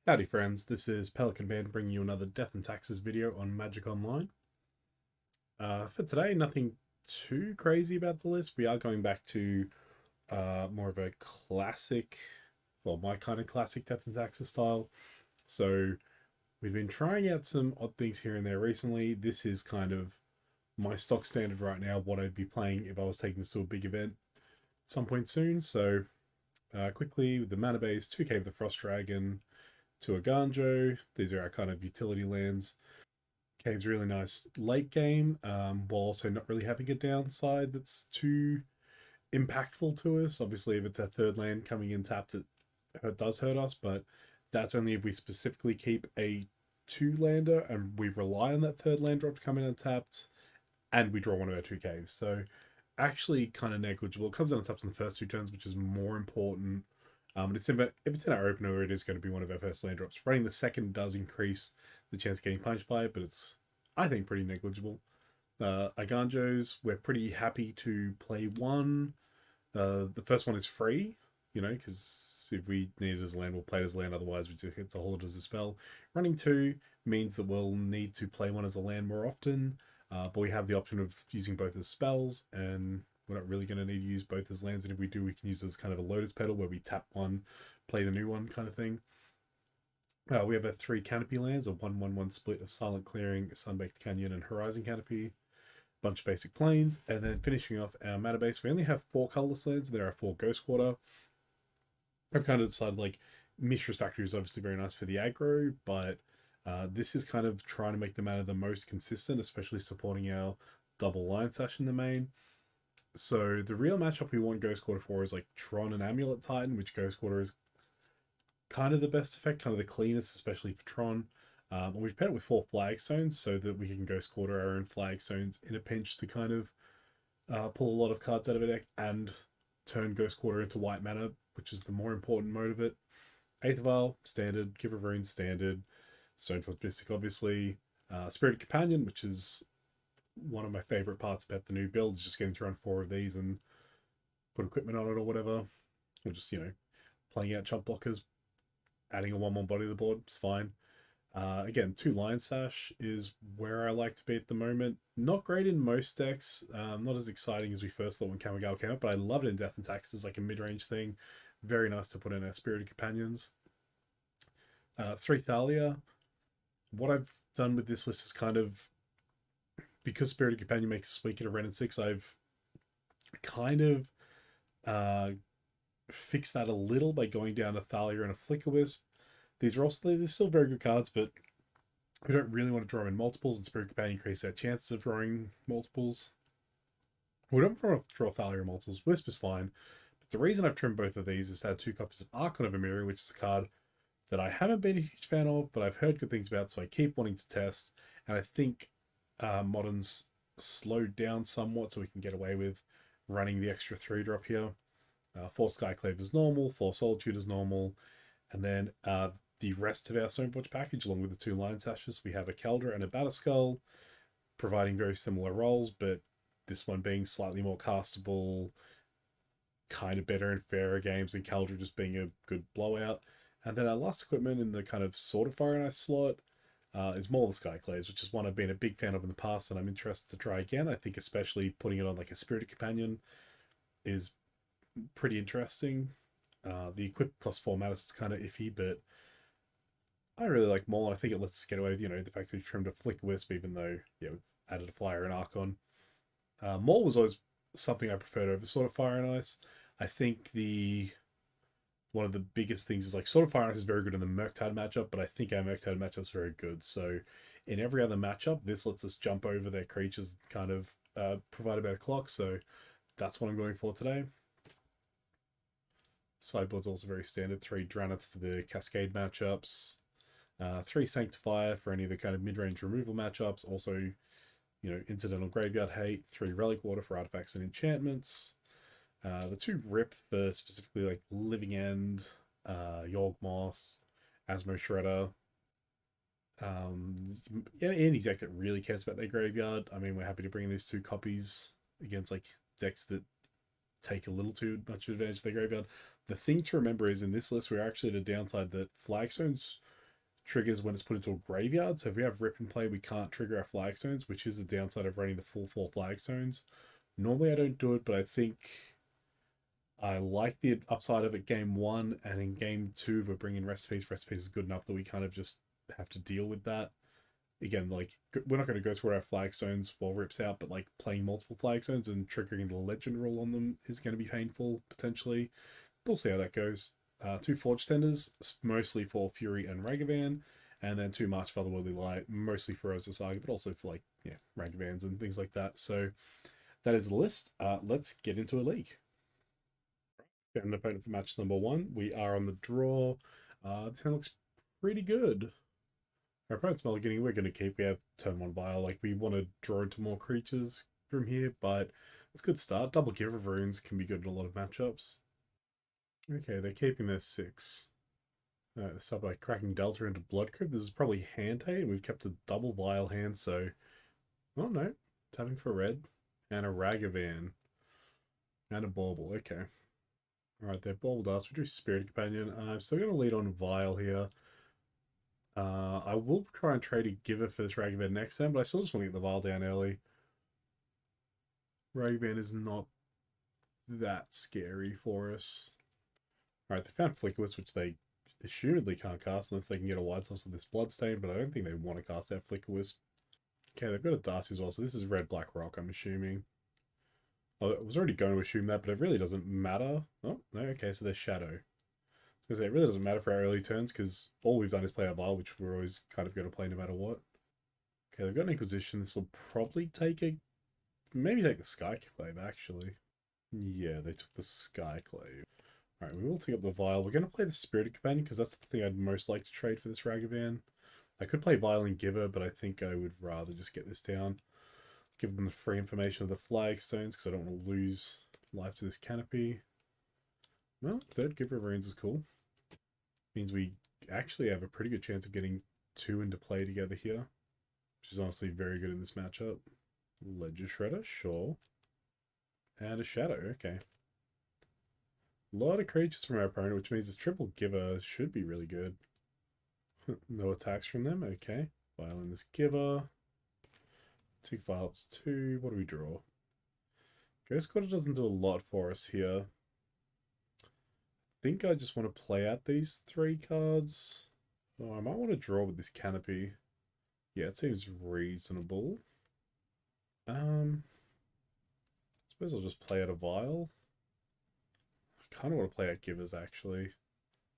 Howdy friends, this is PelicanMan bringing you another Death and Taxes video on Magic Online. For today, nothing too crazy about the list. We are going back to more of a classic, well, my kind of classic Death and Taxes style. So we've been trying out some odd things here and there recently. This is kind of my stock standard right now, what I'd be playing if I was taking this to a big event at some point soon. So quickly, with the mana base, 2k of the Frost Dragon, to a Ganjo. These are our kind of utility lands. Cave's really nice late game, while also not really having a downside that's too impactful to us. Obviously, if it's a third land coming in tapped, it does hurt us, but that's only if we specifically keep a two-lander and we rely on that third land drop to come in untapped, and we draw one of our two caves. So actually kind of negligible. It comes down and taps on the first two turns, which is more important. If it's in our opener, it is going to be one of our first land drops. Running the second does increase the chance of getting punched by it, but it's, I think, pretty negligible. Iganjos, we're pretty happy to play one. The first one is free, because if we need it as a land, we'll play it as a land. Otherwise, we just get to hold it as a spell. Running two means that we'll need to play one as a land more often, but we have the option of using both as spells, and we're not really going to need to use both as lands, and if we do, we can use it as kind of a Lotus Petal where we tap one, play the new one kind of thing. We have a 3 Canopy lands, a 1/1/1 split of Silent Clearing, Sunbaked Canyon, and Horizon Canopy. Bunch of basic planes, and then finishing off our mana base, we only have 4 colorless lands. There are 4 Ghost Quarter. I've kind of decided, like, Mishra's Factory is obviously very nice for the aggro, but this is kind of trying to make the mana the most consistent, especially supporting our double line sash in the main. So the real matchup we want Ghost Quarter for is like Tron and Amulet Titan, which Ghost Quarter is kind of the best effect, kind of the cleanest, especially for Tron. And we've paired it with 4 Flagstones so that we can Ghost Quarter our own Flagstones in a pinch to kind of pull a lot of cards out of a deck and turn Ghost Quarter into white mana, which is the more important mode of it. Eighth Vial, standard. Giver of Rune, standard. Stoneforth Mystic, obviously. Spirited Companion, which is one of my favorite parts about the new build, is just getting to run 4 of these and put equipment on it or whatever. Or just, playing out chump blockers, adding a 1/1 body to the board, it's fine. Again, 2 Lion Sash is where I like to be at the moment. Not great in most decks, not as exciting as we first thought when Kamigawa came out, but I love it in Death and Taxes, like a mid-range thing. Very nice to put in our Spirited Companions. 3 Thalia. What I've done with this list is kind of, because Spirited Companion makes us weak at a Ren and 6, I've kind of fixed that a little by going down a Thalia and a Flickerwisp. These are also, they're still very good cards, but we don't really want to draw them in multiples, and Spirit Companion increases our chances of drawing multiples. We don't want to draw Thalia in multiples. Wisp is fine. But the reason I've trimmed both of these is to have 2 copies of Archon of Emeria, which is a card that I haven't been a huge fan of, but I've heard good things about, so I keep wanting to test. And I think Modern's slowed down somewhat, so we can get away with running the extra 3-drop here. 4 Skyclave is normal, 4 Solitude is normal, and then the rest of our Stoneforge package, along with the 2 Lion Sashes, we have a Keldra and a Batterskull, providing very similar roles, but this one being slightly more castable, kind of better in fairer games, and Keldra just being a good blowout. And then our last equipment in the kind of sort of Fire and Ice slot is more the Skyclaves, which is one I've been a big fan of in the past, and I'm interested to try again. I think especially putting it on like a Spirited Companion is pretty interesting. The equip cost 4 mana, so it's kind of iffy, but I really like Maul, and I think it lets us get away with, the fact that we trimmed a Flickerwisp, even though, we've added a Flyer and Archon. Maul was always something I preferred over Sword of Fire and Ice. I think one of the biggest things is, like, Sword of Fire and Ice is very good in the Murktide matchup, but I think our Murktide matchup is very good. So in every other matchup, this lets us jump over their creatures and kind of provide a better clock. So that's what I'm going for today. Sideboard's also very standard. 3 Drannith for the Cascade matchups. 3 Sanctifier for any of the kind of mid-range removal matchups. Also, incidental graveyard hate. 3 Relic Water for artifacts and enchantments. The 2 Rip for specifically like Living End, Yawgmoth, Asmo Shredder. Any deck that really cares about their graveyard. I mean, we're happy to bring in these 2 copies against like decks that take a little too much advantage of their graveyard. The thing to remember is in this list, we're actually at a downside that Flagstones triggers when it's put into a graveyard. So if we have Rip and Play, we can't trigger our Flagstones, which is the downside of running the full 4 Flagstones. Normally I don't do it, but I think I like the upside of it game 1, and in game 2 we're bringing Recipes. Recipes is good enough that we kind of just have to deal with that. Again, like, we're not going to go through our Flagstones while Rip's out, but like playing multiple Flagstones and triggering the Legend rule on them is going to be painful, potentially. We'll see how that goes. 2 Forge Tenders, mostly for Fury and Ragavan, and then 2 March for Otherworldly Light, mostly for Rosa Saga, but also for, like, yeah, Ragavans and things like that. So that is the list. Let's get into a league. Got an opponent for match number 1. We are on the draw. This hand looks pretty good. Our opponent's Mulliganing, we're going to keep. We have turn 1 Vial. Like, we want to draw into more creatures from here, but it's a good start. Double Give of Runes can be good in a lot of matchups. Okay, they're keeping their 6. So by cracking Delta into Blood Crypt, this is probably hand hate, and we've kept a double Vial hand, so... Oh no, tapping for red, and a Ragavan, and a Bauble, okay. Alright, they've baubled us, we do Spirit Companion. I'm still going to lead on Vial here. I will try and trade a Giver for this Ragavan next turn, but I still just want to get the Vial down early. Ragavan is not that scary for us. Alright, they found Flickerwisp, which they assumedly can't cast unless they can get a White Source of this Bloodstain, but I don't think they want to cast that Flickerwisp. Okay, they've got a Darcy as well, so this is Red Black Rock, I'm assuming. I was already going to assume that, but it really doesn't matter. Oh, no, okay, so they're Shadow. Because it really doesn't matter for our early turns, because all we've done is play our Vial, which we're always kind of going to play no matter what. Okay, they've got an Inquisition. This will probably take a... Maybe take the Skyclave, actually. Yeah, they took the Skyclave. Alright, we will take up the Vial. We're going to play the Spirited Companion, because that's the thing I'd most like to trade for this Ragavan. I could play Vial and Giver, but I think I would rather just get this down. Give them the free information of the Flagstones, because I don't want to lose life to this Canopy. Well, third Giver of Runes is cool. Means we actually have a pretty good chance of getting 2 into play together here, which is honestly very good in this matchup. Ledger Shredder, sure. And a Shadow, okay. A lot of creatures from our opponent, which means this triple Giver should be really good. No attacks from them, okay. Vial in this Giver. 2 Vials, 2. What do we draw? Ghost Quarter doesn't do a lot for us here. I think I just want to play out these 3 cards. Oh, I might want to draw with this Canopy. Yeah, it seems reasonable. I suppose I'll just play out a Vial. I kind of want to play out Givers, actually.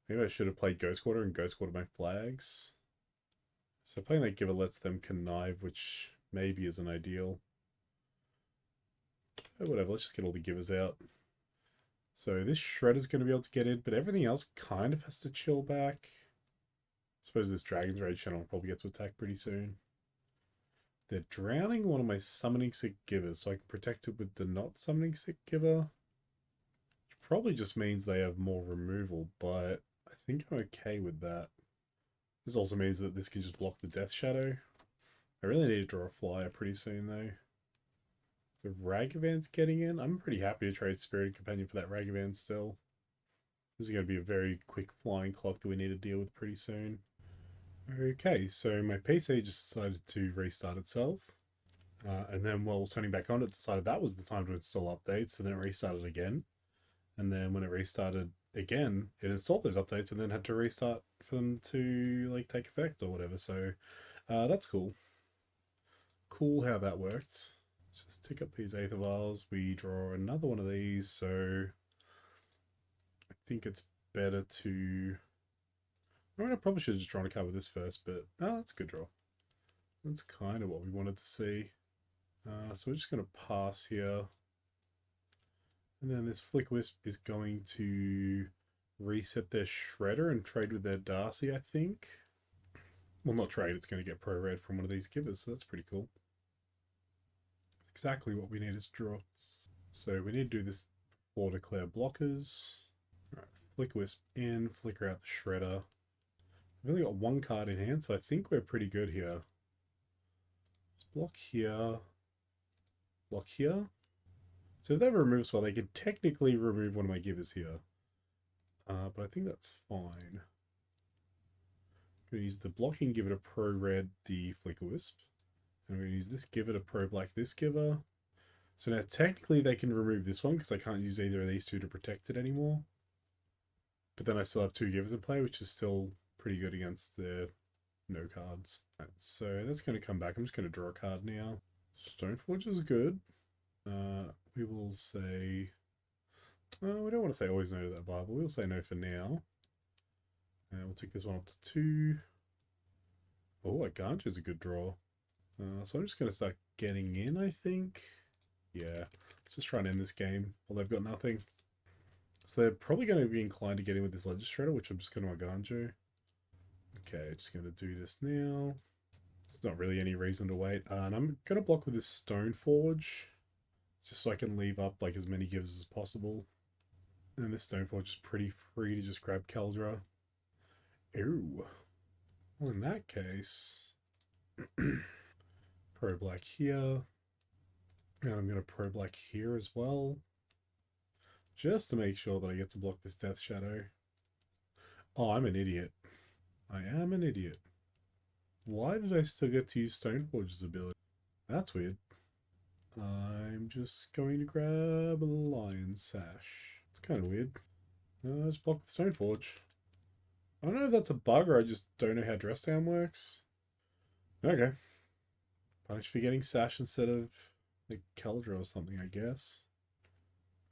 Maybe I should have played Ghost Quarter and Ghost Quarter my flags. So playing that Giver lets them connive, which maybe isn't ideal. Oh, whatever, let's just get all the Givers out. So this Shredder's going to be able to get in, but everything else kind of has to chill back. I suppose this Dragon's Rage channel will probably get to attack pretty soon. They're drowning one of my Summoning Sick Givers, so I can protect it with the not Summoning Sick Giver. Which probably just means they have more removal, but I think I'm okay with that. This also means that this can just block the Death Shadow. I really need to draw a flyer pretty soon, though. The Ragavan's getting in. I'm pretty happy to trade Spirit Companion for that Ragavan still. This is going to be a very quick flying clock that we need to deal with pretty soon. Okay, so my PC just decided to restart itself. And then while it was turning back on, it decided that was the time to install updates, so then it restarted again. And then when it restarted again, it installed those updates and then had to restart for them to like take effect or whatever. So that's cool. Cool how that works. Just tick up these Aether Vials. We draw another one of these, so I think it's better to... I mean, I probably should have just drawn a card with this first, but that's a good draw. That's kind of what we wanted to see. So we're just going to pass here. And then this Flickerwisp is going to reset their Shredder and trade with their Darcy, I think. Well, not trade, it's going to get pro-red from one of these Givers, so that's pretty cool. Exactly what we need is draw. So we need to do this before declare blockers. Alright, Flickerwisp in, flicker out the Shredder. We've only got 1 card in hand, so I think we're pretty good here. Let's block here. Block here. So if they have a remove spell, they can technically remove one of my Givers here. But I think that's fine. going to use the blocking, give it a pro red, the Flicker Wisp. And I'm going to use this giver to pro black this giver. So now technically they can remove this one because I can't use either of these two to protect it anymore. But then I still have two givers in play, which is still pretty good against the no cards. Right, so that's going to come back. I'm just going to draw a card now. Stoneforge is good. We will say... we don't want to say always no to that bar, but we'll say no for now. And we'll take this one up to 2. Oh, a Ganja is a good draw. So I'm just going to start getting in, I think. Yeah, let's just try and end this game while they've got nothing. So they're probably going to be inclined to get in with this Legislator, which I'm just going to Aganjo. Okay, just going to do this now. There's not really any reason to wait. And I'm going to block with this Stoneforge, just so I can leave up like as many givers as possible. And this Stoneforge is pretty free to just grab Keldra. Ew. Well, in that case, pro black here. And I'm going to pro black here as well. Just to make sure that I get to block this Death Shadow. Oh, I'm an idiot. I am an idiot. Why did I still get to use Stoneforge's ability? That's weird. I'm just going to grab a Lion Sash. It's kind of weird. Just block the Stoneforge. I don't know if that's a bug or I just don't know how Dress Down works. Okay. Punish for getting Sash instead of the Keldra or something, I guess.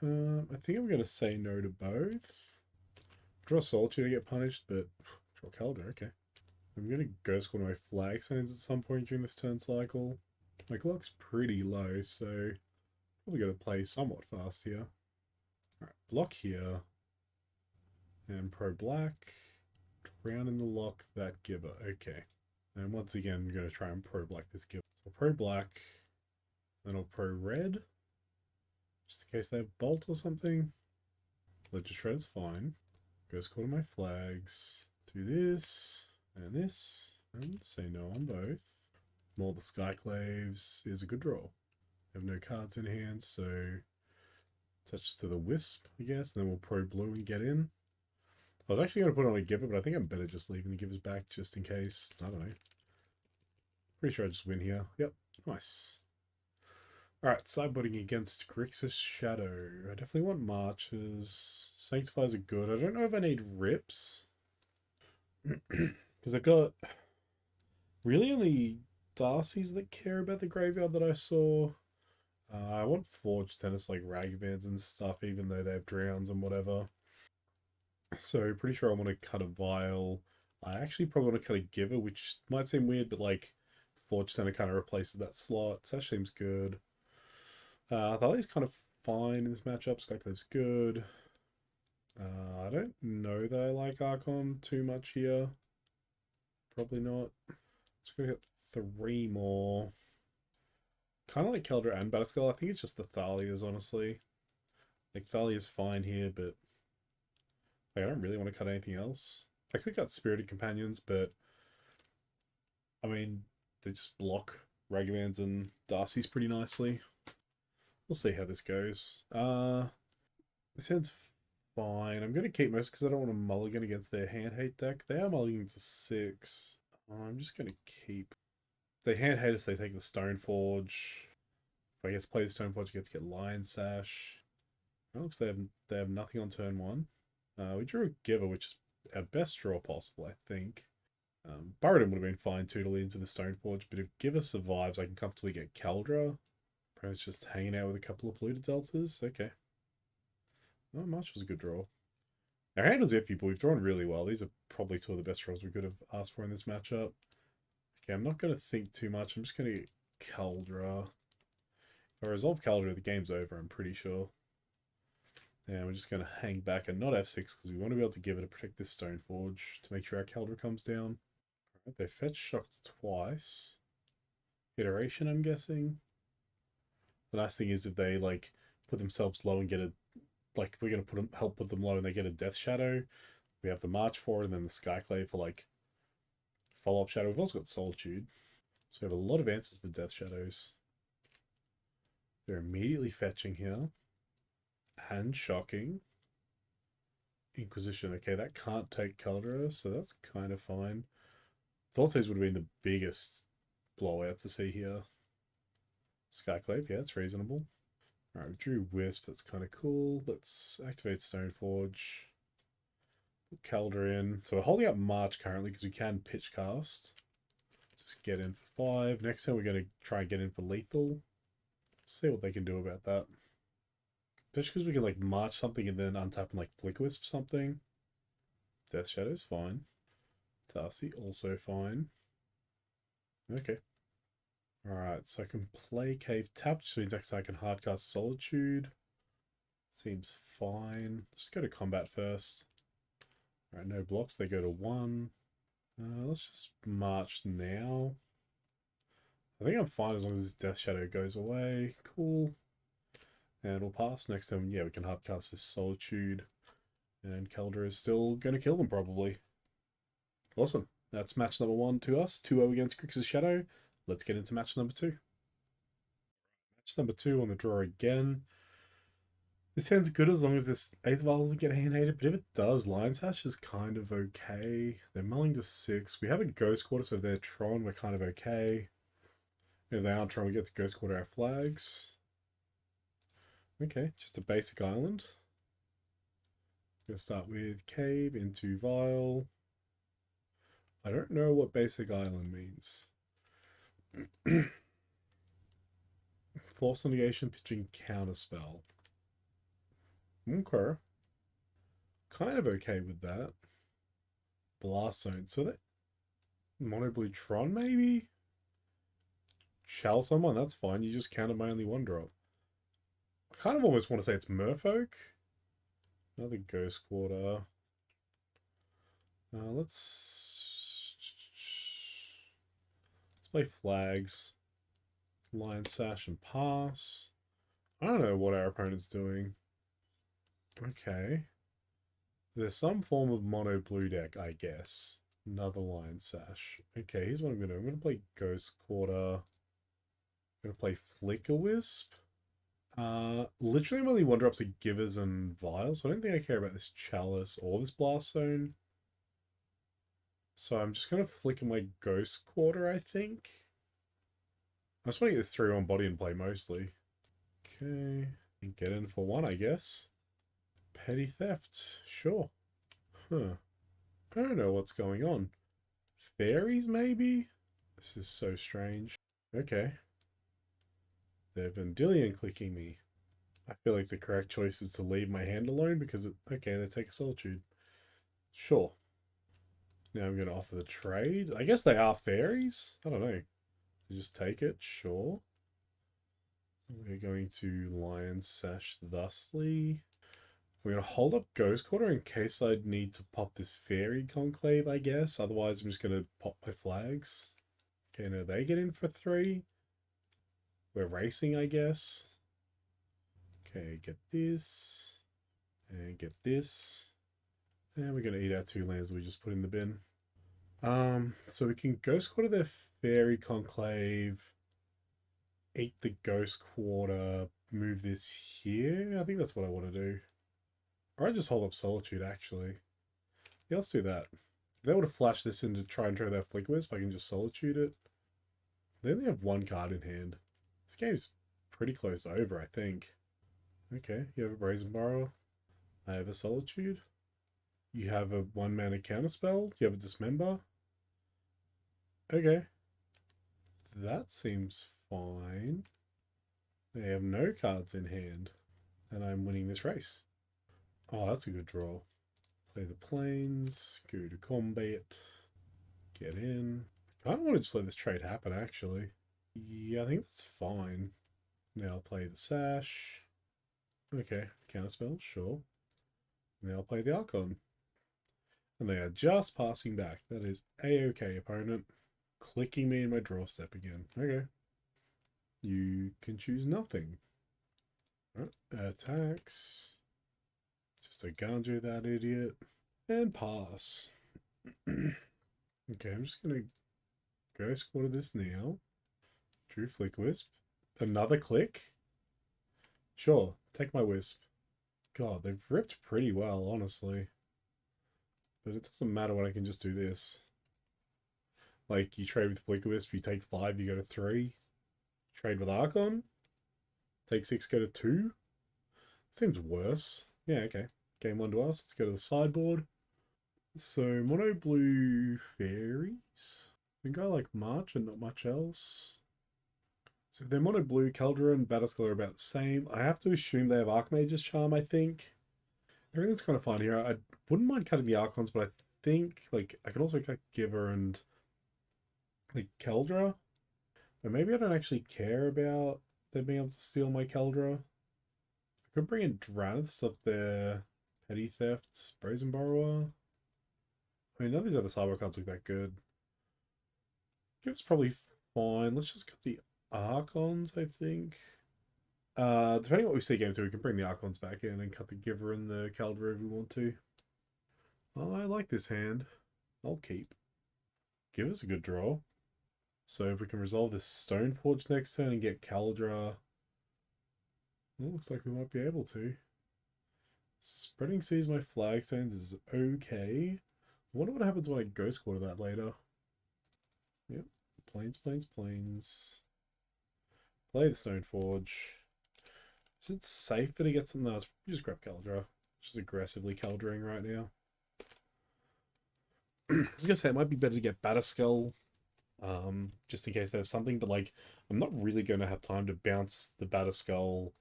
I think I'm going to say no to both. Draw Solitude to get punished, but draw Keldra, okay. I'm going to Ghost Call to my flag zones at some point during this turn cycle. My clock's pretty low, so probably going to play somewhat fast here. Alright, block here. And pro black. Drown in the lock that giver. Okay. And once again, I'm going to try and pro black this giver. So pro black. Then I'll pro red. Just in case they have bolt or something. Legislator's fine. Ghost Call to my flags. Do this. And this. And say no on both. More the Skyclaves is a good draw. Have no cards in hand, so touch to the Wisp, I guess, and then we'll pro blue and get in. I was actually going to put on a giver, but I think I'm better just leaving the givers back just in case. I don't know. Pretty sure I just win here. Yep, nice. Alright, sideboarding against Grixis Shadow. I definitely want Marches. Sanctifiers are good. I don't know if I need Rips. Because I've got really only Darcy's that care about the graveyard that I saw. I want Forge Tennis like Ragavans and stuff, even though they have Drowns and whatever. So pretty sure I want to cut a Vial. I actually probably want to cut a Giver, which might seem weird, but like Forge Tennis kind of replaces that slot. Sash seems good. Thali's kind of fine in this matchup. Skyclave's good. I don't know that I like Archon too much here. Probably not. Let's go get 3 more. Kind of like Keldra and Batterskull. I think it's just the Thalias, honestly. Like, Thalia's fine here, but like, I don't really want to cut anything else. I could cut Spirited Companions, but I mean, they just block Ragavans and Darcy's pretty nicely. We'll see how this goes. This sounds fine. I'm going to keep most because I don't want to mulligan against their hand hate deck. They are mulliganing to 6. I'm just going to keep. They hand hate us, they take the Stoneforge. If I get to play the Stoneforge, I get to get Lion Sash. It looks they have nothing on turn 1. We drew a Giver, which is our best draw possible, I think. Burden would have been fine too to lead into the Stoneforge, but if Giver survives, I can comfortably get Keldra. Perhaps just hanging out with a couple of polluted deltas. Okay. Not much was a good draw. Our hand was iffy, but we've drawn really well. These are probably 2 of the best draws we could have asked for in this matchup. Okay, I'm not going to think too much. I'm just going to get Keldra. If I resolve Keldra, the game's over, I'm pretty sure. And we're just going to hang back and not F6 because we want to be able to give it to protect this Stoneforge to make sure our Keldra comes down. Alright, they fetch shocked twice. Iteration, I'm guessing. The nice thing is if they like put themselves low and get a, like if we're going to help put them low and they get a Death Shadow, we have the March for it and then the Skyclave for like follow-up Shadow. We've also got Solitude. So we have a lot of answers for Death Shadows. They're immediately fetching here. And shocking. Inquisition. Okay, that can't take Keldra, so that's kind of fine. Thought these would have been the biggest blowout to see here. Skyclave, yeah, it's reasonable. Alright, we drew Wisp, that's kind of cool. Let's activate Stoneforge. Put Calder in. So we're holding up March currently because we can pitch cast. Just get in for 5. Next time we're going to try and get in for lethal. See what they can do about that. Especially because we can like march something and then untap and like Flick Wisp something. Death Shadow's fine. Darcy also fine. Okay. Alright, so I can play Cave Tap, which means I can hardcast Solitude. Seems fine. Just go to combat first. Alright, no blocks, they go to 1. Let's just march now. I think I'm fine as long as this Death Shadow goes away. Cool. And we'll pass. Next time, yeah, we can hardcast this Solitude. And Keldra is still going to kill them, probably. Awesome. That's match number 1 to us. 2-0 against Grixis Shadow. Let's get into match number 2. Match number 2 on the draw again. This hand's good as long as this 8th Vial doesn't get hand-hated, but if it does, Lion Sash is kind of okay. They're mulling to 6. We have a Ghost Quarter, so if they're Tron, we're kind of okay. If they aren't Tron, we get the Ghost Quarter our flags. Okay, just a basic island. We'll start with Cave into Vial. I don't know what basic island means. Force negation, pitching counterspell. Okay. Kind of okay with that. Blast Zone. So that Mono Blue Tron maybe? Shell someone, that's fine. You just counted my only 1-drop. I kind of almost want to say it's Merfolk. Another Ghost Quarter. Let's play flags. Lion Sash and pass. I don't know what our opponent's doing. Okay. There's some form of mono blue deck, I guess. Another Lion Sash. Okay, here's what I'm going to do. I'm going to play Ghost Quarter. I'm going to play Flicker Wisp. Literally I'm only 1-drops of Givers and Vials, so I don't think I care about this Chalice or this Blast Zone. So I'm just going to flicker my Ghost Quarter, I think. I just want to get this 3-1 body in play mostly. Okay. Get in for 1, I guess. Petty Theft. Sure. Huh. I don't know what's going on. Fairies, maybe? This is so strange. Okay. They're Vendilion clicking me. I feel like the correct choice is to leave my hand alone because, okay, they take a Solitude. Sure. Now I'm going to offer the trade. I guess they are Fairies? I don't know. You just take it, sure. We're going to Lion Sash thusly. We're going to hold up Ghost Quarter in case I'd need to pop this Fairy Conclave, I guess. Otherwise, I'm just going to pop my flags. Okay, now they get in for 3. We're racing, I guess. Okay, get this. And get this. And we're going to eat our 2 lands we just put in the bin. So we can Ghost Quarter their Fairy Conclave. Eat the Ghost Quarter. Move this here. I think that's what I want to do. Or I just hold up Solitude, actually. Yeah, let's do that. If they would have flashed this in to try and throw their Flick Wisp, I can just Solitude it. They only have 1 card in hand. This game's pretty close over, I think. Okay, you have a Brazen Borrower. I have a Solitude. You have a 1-mana counterspell. You have a Dismember. Okay. That seems fine. They have no cards in hand. And I'm winning this race. Oh, that's a good draw. Play the plains. Go to combat. Get in. I kind of want to just let this trade happen, actually. Yeah, I think that's fine. Now I'll play the Sash. Okay, counterspell, sure. Now I'll play the Archon. And they are just passing back. That is a-okay, opponent. Clicking me in my draw step again. Okay. You can choose nothing. Right. Attacks. Just a Ganju, that idiot. And pass. Okay, I'm just going to Ghost Quarter this now. Drew Flick Wisp. Another click? Sure, take my Wisp. God, they've ripped pretty well, honestly. But it doesn't matter when I can just do this. Like, you trade with Wisp, you take 5, you go to 3. Trade with Archon, take 6, go to 2. Seems worse. Yeah, okay. Game 1 to us. Let's go to the sideboard. So, mono blue Fairies. I think I like March and not much else. So if they're mono blue, Caldera and Batterskull are about the same. I have to assume they have Archmage's Charm, I think. Everything's kind of fine here. I wouldn't mind cutting the Archons, but I think, like, I can also cut Giver and, like, Caldera. But maybe I don't actually care about them being able to steal my Caldera. I could bring in Dranniths up there. Petty Thefts, Brazen Borrower. I mean, none of these other cyber cards look that good. Giver's probably fine. Let's just cut the Archons, I think. Depending on what we see game 2, we can bring the Archons back in and cut the Giver and the Caldera if we want to. Oh, I like this hand. I'll keep. Giver's a good draw. So if we can resolve this Stoneforge next turn and get Caldera, well, looks like we might be able to. Spreading Seas my Flagstones is okay. I wonder what happens when I Ghost Quarter that later. Yep. Plains. Play the Stoneforge. Is it safe that he gets something else? Just grab Caldera. Just aggressively Caldering right now. I was gonna say it might be better to get Batterskull, just in case there's something, but like I'm not really gonna have time to bounce the Batterskull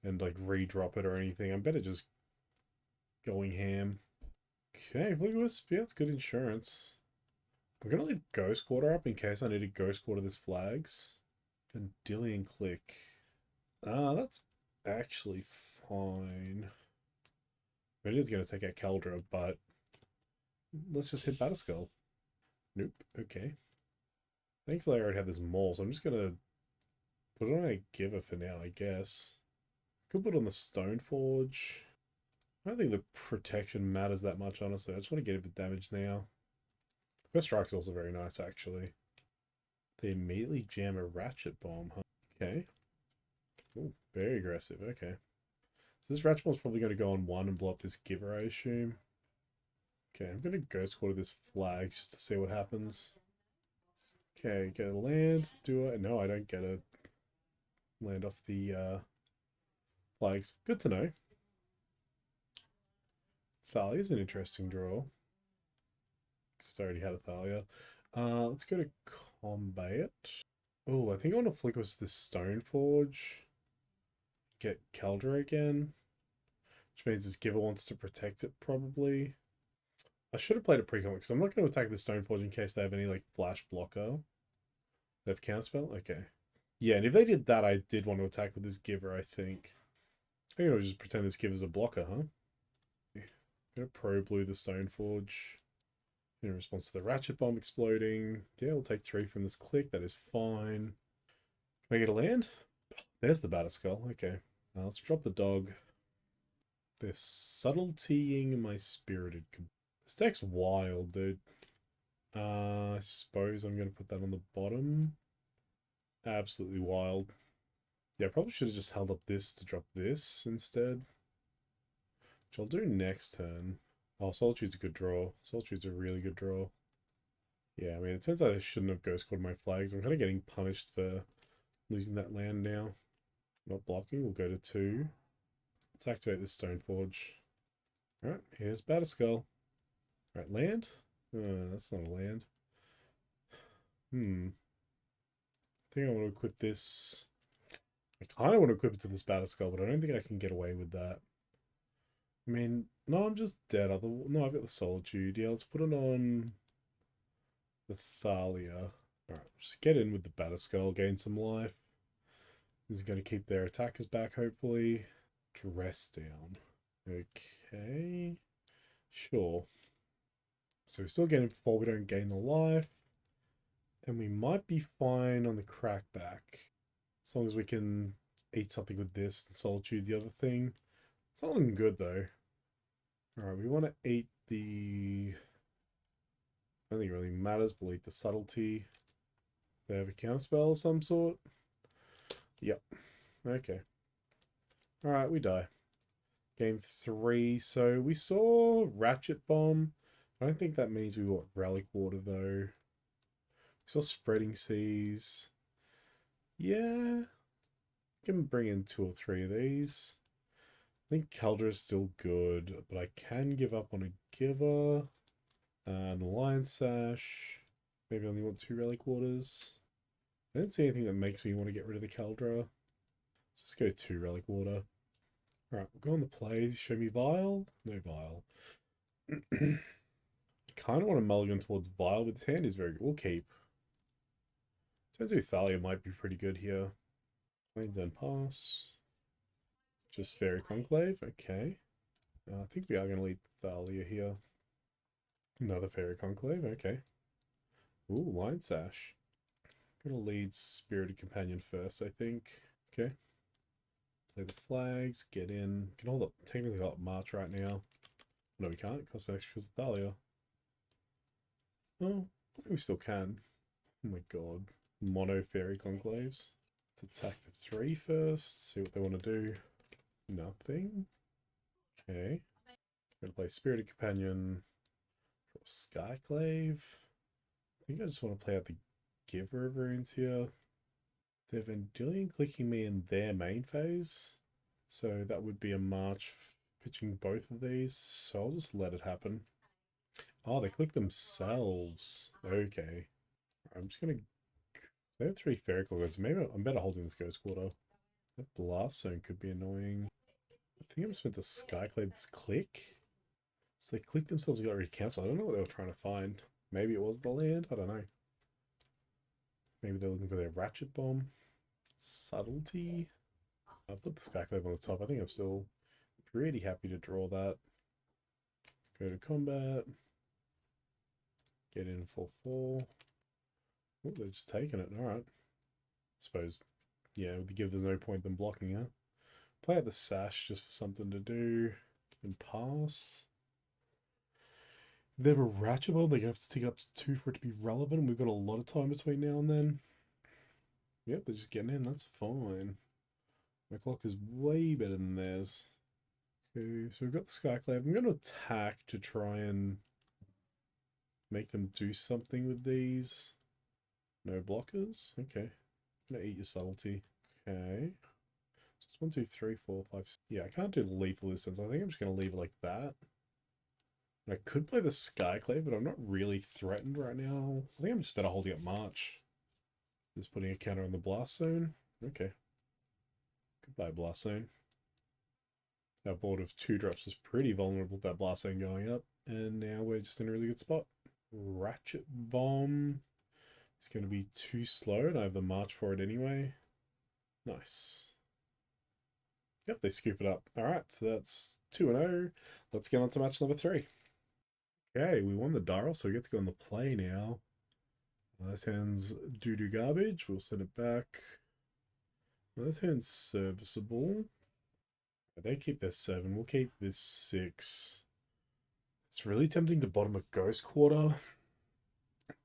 and like redrop it or anything. I'm better just going ham. Okay, Wisp, yeah, it's good insurance. I'm gonna leave Ghost Quarter up in case I need to Ghost Quarter this flags. Vendilion Click. That's actually fine. It is gonna take out Caldera, but let's just hit Batterskull. Nope, okay. Thankfully I already have this Maul, so I'm just gonna put it on a Giver for now, I guess. Could put it on the Stoneforge. I don't think the protection matters that much, honestly. I just want to get a bit damage now. First Strike's also very nice, actually. They immediately jam a Ratchet Bomb, huh? Okay. Oh, very aggressive, okay. So this Ratchet Bomb's probably going to go on 1 and blow up this Giver, I assume. Okay, I'm going to Ghost Quarter this flag just to see what happens. Okay, get a land. Do I? No, I don't get a land off the flags. Good to know. Thalia's an interesting draw. Except I already had a Thalia. Let's go to combat. Oh, I think I want to flick with this Stoneforge. Get Caldera again. Which means this Giver wants to protect it, probably. I should have played a pre-combat, because I'm not going to attack the Stoneforge in case they have any, like, flash blocker. They have counterspell? Okay. Yeah, and if they did that, I did want to attack with this Giver, I think. I'm going to just pretend this Giver's a blocker, huh? I'm going to Pro Blue the Stoneforge. In response to the Ratchet Bomb exploding. Yeah, we'll take 3 from this click. That is fine. Can I get a land? There's the Batterskull. Okay. Let's drop the dog. They're subtletying my Spirited. This deck's wild, dude. I suppose I'm going to put that on the bottom. Absolutely wild. Yeah, I probably should have just held up this to drop this instead. Which I'll do next turn. Oh, Solitude's a good draw. Solitude's a really good draw. Yeah, I mean, it turns out I shouldn't have Ghost Quartered my flags. I'm kind of getting punished for losing that land now. Not blocking. We'll go to 2. Let's activate this Stoneforge. Alright, here's Batterskull. Alright, land? That's not a land. I think I want to equip this. I kind of want to equip it to this Batterskull, but I don't think I can get away with that. I mean, no, I'm just dead. No, I've got the Solitude. Yeah, let's put it on the Thalia. Alright, just get in with the Batterskull, gain some life. This is going to keep their attackers back, hopefully. Dress down. Okay. Sure. So we're still getting before we don't gain the life. And we might be fine on the crackback. As long as we can eat something with this and Solitude the other thing. It's not looking good though. Alright, we want to eat the... I don't think it really matters. We'll eat the Subtlety. They have a counterspell of some sort. Yep. Okay. Alright, we die. Game 3. So we saw Ratchet Bomb. I don't think that means we want Relic Water though. Still spreading seas. Yeah. Can bring in 2 or 3 of these. I think Caldra is still good, but I can give up on a giver. And the Lion Sash. Maybe I only want 2 Relic Waters. I don't see anything that makes me want to get rid of the Caldra. Just go 2 Relic Water. Alright, we'll go on the plays. Show me Vial. No Vial. I kind of want to mulligan towards Vial, but his hand is very good. We'll keep. Turns out Thalia might be pretty good here. Plains and pass. Just Fairy Conclave. Okay. I think we are going to lead Thalia here. Another Fairy Conclave. Okay. Ooh, Lion Sash. Gonna lead Spirited Companion first, I think. Okay. Play the flags, get in. Can hold up, technically hold up March right now. No, we can't, cost an extra because of Thalia. Oh, I think we still can. Oh my god. Mono Fairy Conclaves. Let's attack the 3 first, see what they want to do. Nothing. Okay. Gonna play Spirited Companion. Draw Skyclave. I think I just want to play out the Giver of Runes here. They're Vendilion clicking me in their main phase. So that would be a March pitching both of these. So I'll just let it happen. Oh, they click themselves. Okay. I'm just going to... They have 3 Fairy Claws. Maybe I'm better holding this Ghost Quarter. That Blast Zone could be annoying. I think I'm just meant to Skyclave this click. So they clicked themselves and got rid of cancel. I don't know what they were trying to find. Maybe it was the land. I don't know. Maybe they're looking for their Ratchet Bomb. Subtlety. I'll put the Skyclave on the top. I think I'm still pretty happy to draw that. Go to combat. Get in 4/4. Oh, they're just taking it. Alright. Suppose, yeah, with the give, there's no point them blocking it. Play out the Sash just for something to do. And pass. If they have a Ratchet Bomb, they're going to have to take it up to 2 for it to be relevant. We've got a lot of time between now and then. Yep, they're just getting in. That's fine. My clock is way better than theirs. Okay, so we've got the Skyclave. I'm going to attack to try and make them do something with these. No blockers. Okay. I'm going to eat your subtlety. Okay. So it's 1, 2, 3, 4, 5, 6. Yeah, I can't do the lethal distance. I think I'm just going to leave it like that. And I could play the Skyclave, but I'm not really threatened right now. I think I'm just better holding up March. Just putting a counter on the Blast Zone. Okay. Goodbye, Blast Zone. Our board of 2 drops was pretty vulnerable with that Blast Zone going up. And now we're just in a really good spot. Ratchet Bomb. It's going to be too slow, and I have the March for it anyway. Nice. Yep, they scoop it up. Alright, so that's 2-0. Let's get on to match number 3. Okay, we won the Darl, so we get to go on the play now. This hand's doo-doo garbage. We'll send it back. This hand's serviceable. They keep their 7. We'll keep this 6. It's really tempting to bottom a Ghost Quarter,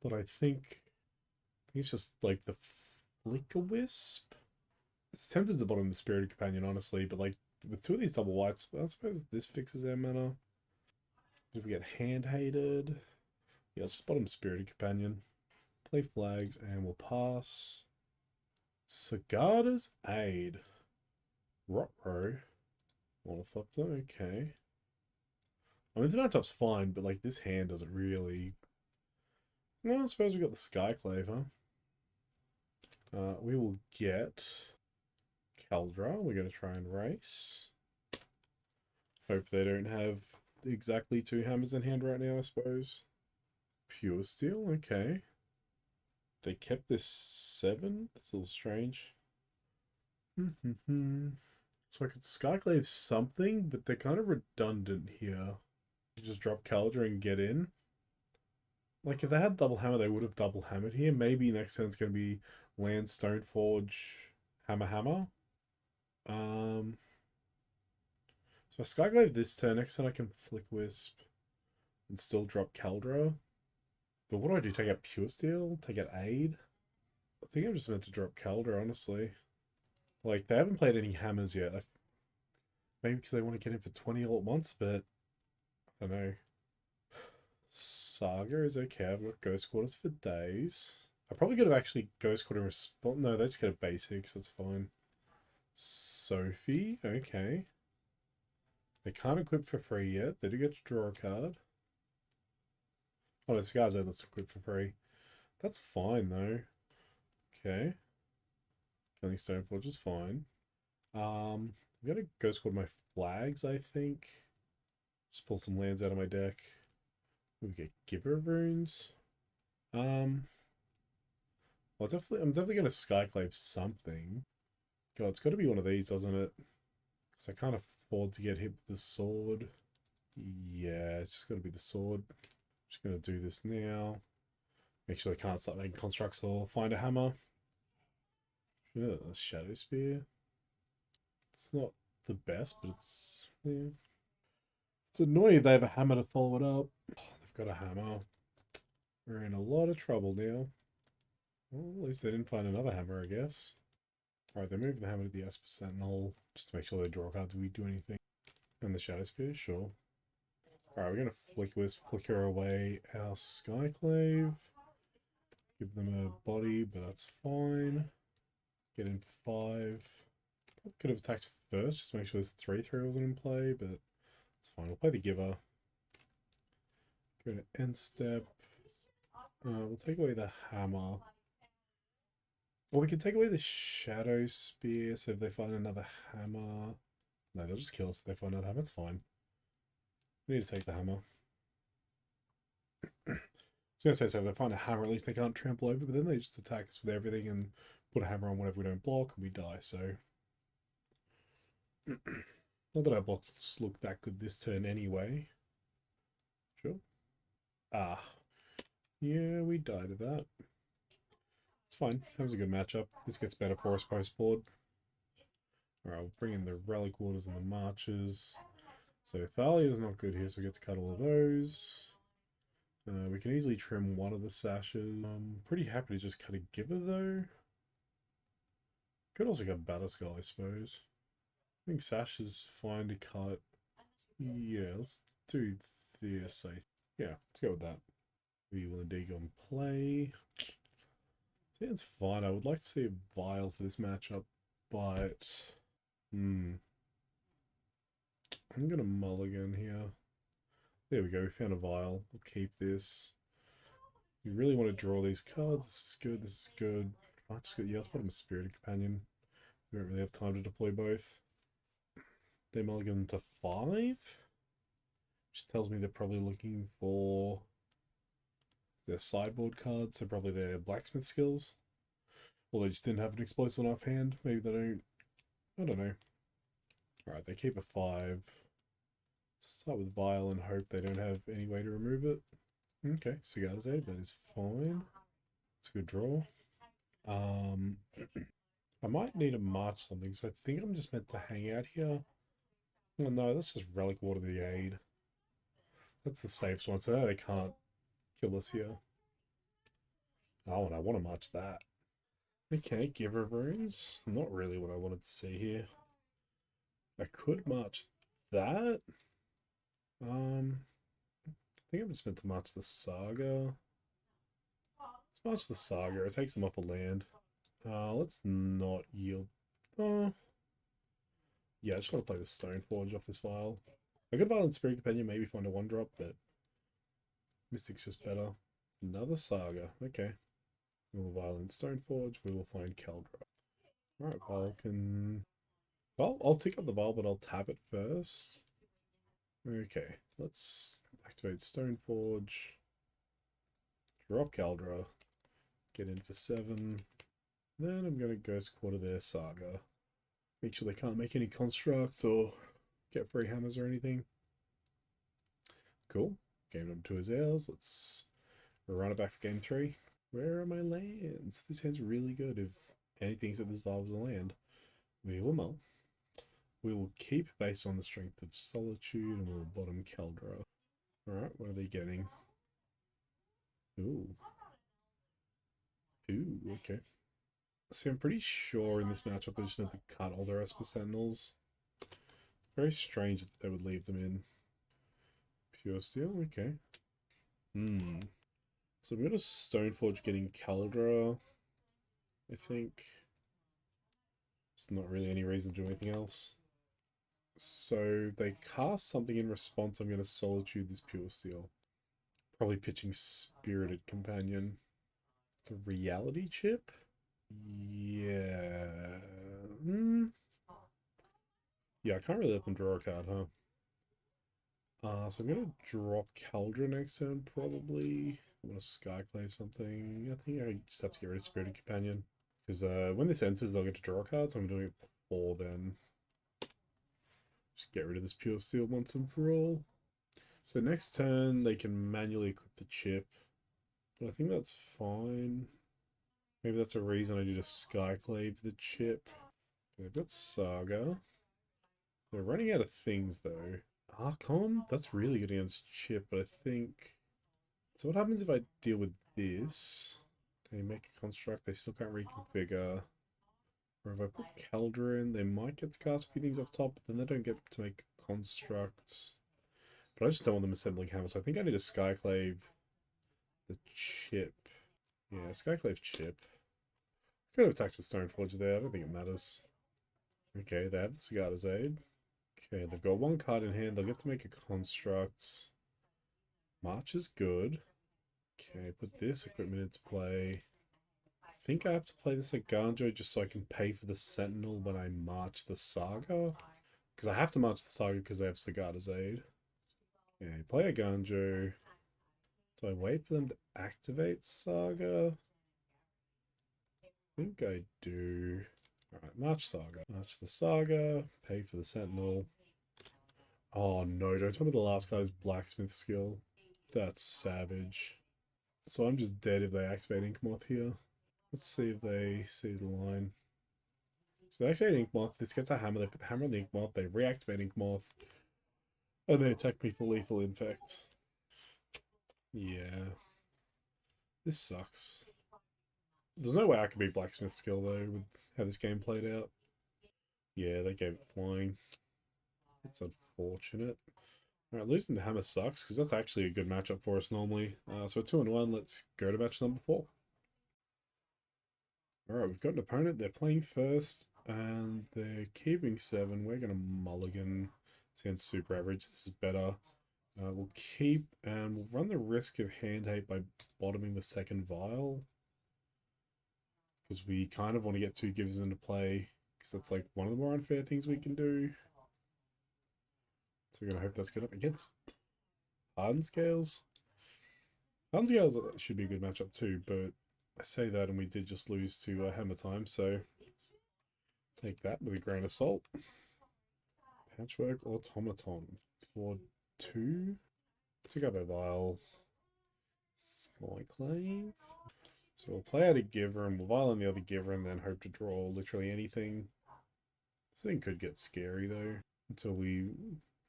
but I think it's just like the Flicker Wisp. It's tempted to bottom the Spirited Companion, honestly, but like with 2 of these double whites, I suppose this fixes our mana. If we get hand hated, yeah, let's just bottom Spirited Companion. Play flags and we'll pass. Sagada's Aid. Rotro. Ornithopter, okay. I mean, the matchup's fine, but like this hand doesn't really. No, I suppose we got the Skyclave, huh? We will get Caldra. We're going to try and race. Hope they don't have exactly 2 hammers in hand right now, I suppose. Pure Steel, okay. They kept this 7? That's a little strange. So I could Skyclave something, but they're kind of redundant here. You just drop Caldra and get in. Like, if they had double hammer, they would have double hammered here. Maybe next turn it's going to be land, Stoneforge, hammer, hammer. So I Skyclave this turn. Next turn I can Flick Wisp and still drop Caldra. But what do I do? Take out Pure Steel? Take out Aid? I think I'm just meant to drop Caldra, honestly. Like, they haven't played any hammers yet. Maybe because they want to get in for 20 all at once, but I don't know. Saga is okay. I've got Ghost Quarters for days. I probably could have actually Ghost Quarter response. No, they just get a basic, so it's fine. Sophie, okay. They can't equip for free yet. They do get to draw a card. Oh, the Cigar Zone lets equip for free. That's fine though. Okay. Killing Stoneforge is fine. I'm gonna Ghost Quarter my flags, I think. Just pull some lands out of my deck. We get Giver Runes. Um, well, I'm definitely gonna Skyclave something. God, it's got to be one of these, doesn't it? Because I can't afford to get hit with the sword. Yeah, it's just got to be the sword. Just gonna do this now. Make sure they can't start making constructs or find a hammer. Yeah, a Shadow Spear. It's not the best, but it's yeah. It's annoying they have a hammer to follow it up. Oh, they've got a hammer. We're in a lot of trouble now. Well, at least they didn't find another hammer, I guess. Alright, they moved the hammer to the Esper Sentinel just to make sure they draw cards if we do anything. And the Shadow Spear, sure. Alright, we're gonna flicker away our Skyclave. Give them a body, but that's fine. Get in for 5. Could have attacked first, just to make sure this 3/3 wasn't in play, but it's fine. We'll play the Giver. Go to end step. We'll take away the hammer. Or we can take away the Shadow Spear, so if they find another hammer... No, they'll just kill us if they find another hammer. It's fine. We need to take the hammer. I was going to say, so if they find a hammer, at least they can't trample over, but then they just attack us with everything and put a hammer on whenever we don't block, and we die, so... Not that our blocks look that good this turn anyway. Sure. Ah. Yeah, we died of that. It's fine. That was a good matchup. This gets better for us post-board. Alright, we'll bring in the Relic Waters and the Marches. So Thalia's not good here, so we get to cut all of those. We can easily trim one of the sashes. I'm pretty happy to just cut a Giver though. Could also cut Batterskull, I suppose. I think sash is fine to cut. Yeah, let's do this. Yeah, let's go with that. We want to dig on play. Sounds fine. I would like to see a Vial for this matchup, but I'm gonna mulligan here. There we go. We found a Vial. We'll keep this. We really want to draw these cards. This is good. This is good. I just got, yeah, let's put him a Spirited Companion. We don't really have time to deploy both. They mulligan to 5, which tells me they're probably looking for their sideboard cards, so probably their blacksmith skills. Or they just didn't have an explosive enough hand. Maybe they don't. I don't know. Alright, they keep a 5. Start with Vial and hope they don't have any way to remove it. Okay, Cigar's Aid, that is fine. It's a good draw. I might need to march something, so I think I'm just meant to hang out here. Well, no, let's just Relic Water the Aid. That's the safest one, so now they can't kill us here. Oh, and I want to march that. Okay, Giver Runes. Not really what I wanted to see here. I could march that. I think I'm just meant to march the Saga. Let's march the Saga. It takes them off a land. Let's not yield. Yeah, I just want to play the Stoneforge off this file. I could Violent Spirit Companion, maybe find a 1-drop, but Mystic's just better. Another Saga. Okay. We will Violent Stoneforge. We will find Keldra. Alright, Vial can... Well, I'll tick up the Vial, but I'll tap it first. Okay, let's activate Stoneforge. Drop Keldra. Get in for 7. Then I'm going to Ghost Quarter their Saga. Make sure they can't make any constructs or get free hammers or anything. Cool. Game number 2 is ours. Let's run it back for game 3. Where are my lands? This hand's really good if anything except this Vial was a land. We will mull. We will keep based on the strength of Solitude and we'll bottom Keldra. Alright, what are they getting? Ooh. Ooh, okay. See, I'm pretty sure in this matchup they just need to cut all their Esper Sentinels. Very strange that they would leave them in. Pure Steel, okay. So I'm going to Stoneforge getting Caldra, I think. There's not really any reason to do anything else. So they cast something in response. I'm going to Solitude this Pure Steel. Probably pitching Spirited Companion. The Reality Chip? Yeah. Yeah, I can't really let them draw a card, huh? So I'm going to drop Caldra next turn, probably. I'm going to Skyclave something. I think I just have to get rid of Spirited Companion. Because when this enters, they'll get to draw cards. So I'm doing it before then. Just get rid of this Pure Steel once and for all. So next turn, they can manually equip the chip. But I think that's fine. Maybe that's a reason I do to Skyclave the chip. They've got Saga. They're running out of things, though. Archon? That's really good against chip, but I think... So what happens if I deal with this? They make a construct, they still can't reconfigure. Or if I put Caldra in, they might get to cast a few things off top, but then they don't get to make constructs. But I just don't want them assembling hammer, so I think I need to Skyclave the chip. Yeah, Skyclave chip. I could have attacked with Stoneforge there, I don't think it matters. Okay, they have the Cigar's Aid. Okay, they've got one card in hand, they'll get to make a construct. March is good. Okay, put this equipment into play. I think I have to play this at Ganjo just so I can pay for the Sentinel when I march the Saga. Because I have to march the Saga because they have Cigar's Aid. Okay, play a Ganjo. Do I wait for them to activate Saga? I think I do. Alright, march Saga. March the Saga. Pay for the Sentinel. Oh no, don't tell me the last card is Blacksmith skill. That's savage. So I'm just dead if they activate Inkmoth here. Let's see if they see the line. So they activate Inkmoth, this gets a hammer, they put the hammer on the Inkmoth, they reactivate Inkmoth, and they attack me for lethal infect. Yeah. This sucks. There's no way I could beat Blacksmith skill though, with how this game played out. Yeah, they gave it flying. It's unfortunate. Alright, losing the hammer sucks, because that's actually a good matchup for us normally. So 2-1, let's go to match number 4. Alright, we've got an opponent, they're playing first, and they're keeping 7. We're going to mulligan. It's against super average, this is better. We'll keep, and we'll run the risk of hand hate by bottoming the second vial. Because we kind of want to get 2 givers into play, because that's like one of the more unfair things we can do. So we're going to hope that's good up against Hardened Scales. Hardened Scales should be a good matchup too, but I say that and we did just lose to Hammer Time, so take that with a grain of salt. Patchwork Automaton for 2. Took up a vial. Skyclave. So we'll play out a giver and we'll vial on the other giver and then hope to draw literally anything. This thing could get scary though, until we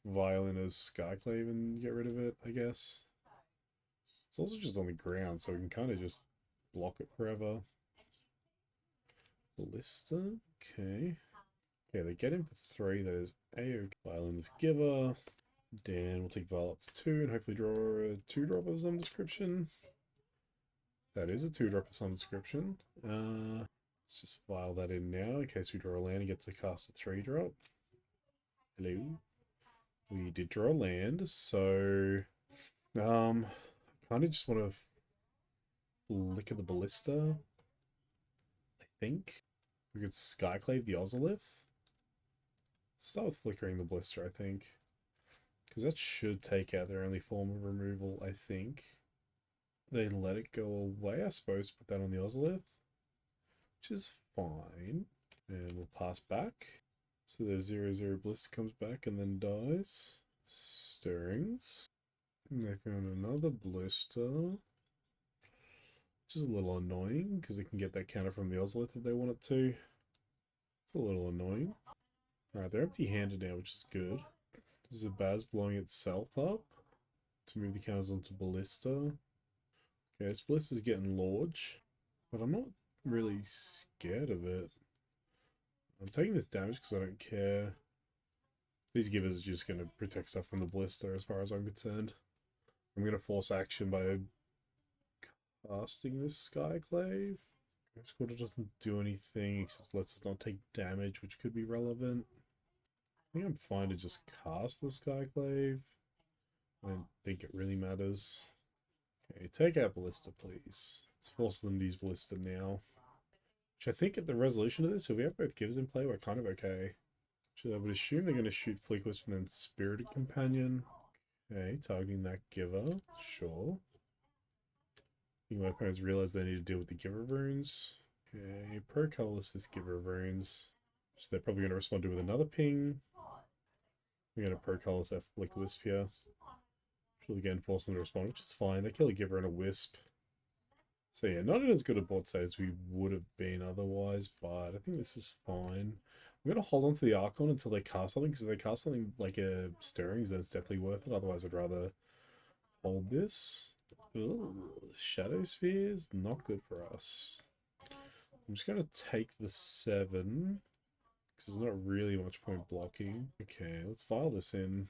vial in a Skyclave and get rid of it, I guess. It's also just on the ground, so we can kind of just block it forever. Ballista, okay. Okay, they get in for 3, that is A-OK. Vial in this giver. Dan will take vial up to 2 and hopefully draw a 2-drop of some description. That is a 2-drop of some description. Let's just vial that in now in case we draw a land and get to cast a 3-drop. Hello. We did draw a land, so I kind of just want to flicker the Ballista. I think we could Skyclave the Ozolith. Start with flickering the Ballista, I think, because that should take out their only form of removal. I think they let it go away. I suppose put that on the Ozolith, which is fine, and we'll pass back. So there's 0/0 Bliss comes back and then dies. Stirrings. And they found another Blister, which is a little annoying because they can get that counter from the Ozolith if they want it to. It's a little annoying. Alright, they're empty-handed now, which is good. This is a Baz blowing itself up to move the counters onto Ballista. Okay, this Ballista's getting large, but I'm not really scared of it. I'm taking this damage because I don't care. These givers are just going to protect stuff from the Ballista as far as I'm concerned. I'm going to force action by casting this Skyclave. Ghost Quarter doesn't do anything except lets us not take damage, which could be relevant. I think I'm fine to just cast the Skyclave. I don't think it really matters. Okay, take out Ballista, please. Let's force them to use Ballista now. Which I think at the resolution of this, if we have both Givers in play, we're kind of okay. So I would assume they're going to shoot Fleet Wisp and then Spirited Companion. Okay, targeting that Giver. Sure. I think my opponents realize they need to deal with the Giver runes. Okay, pro colorless this Giver runes. So they're probably going to respond to with another ping. We're going to pro colorless F Fleet Wisp here. She'll again force them to respond, which is fine. They kill a Giver and a Wisp. So yeah, not as good a board save as we would have been otherwise, but I think this is fine. I'm going to hold on to the Archon until they cast something, because if they cast something like a Stirrings, then it's definitely worth it. Otherwise, I'd rather hold this. Ugh, Shadow Spheres, not good for us. I'm just going to take the 7, because there's not really much point blocking. Okay, let's file this in.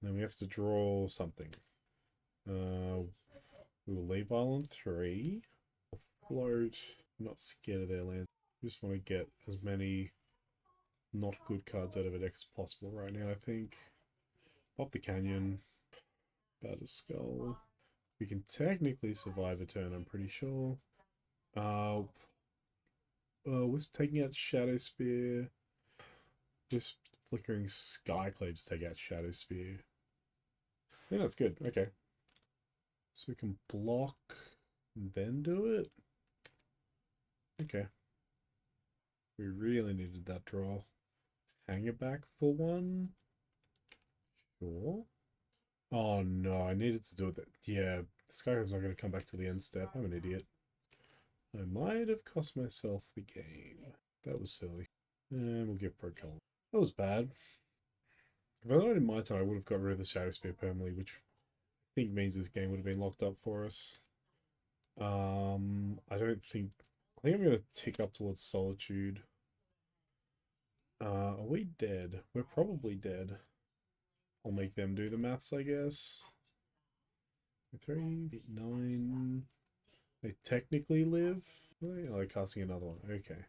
Then we have to draw something. We will leave island 3. Float. I'm not scared of their lands. Just want to get as many not good cards out of a deck as possible right now, I think. Pop the Canyon. Battle Skull. We can technically survive a turn, I'm pretty sure. Wisp taking out Shadow Spear. Wisp flickering Skyclave to take out Shadow Spear. I think that's good. Okay. So we can block and then do it. Okay. We really needed that draw. Hang it back for one. Sure. Oh no, I needed to do it. Yeah, the Skyrim's not going to come back to the end step. I'm an idiot. I might have cost myself the game. That was silly. And we'll give Pro Color. That was bad. If I had in my time, I would have got rid of the Shadow Spear permanently, which I think means this game would have been locked up for us. I don't think... I think I'm going to tick up towards Solitude. Are we dead? We're probably dead. I'll make them do the maths, I guess. 3, 8, 9. They technically live? Oh, they're casting another one. Okay.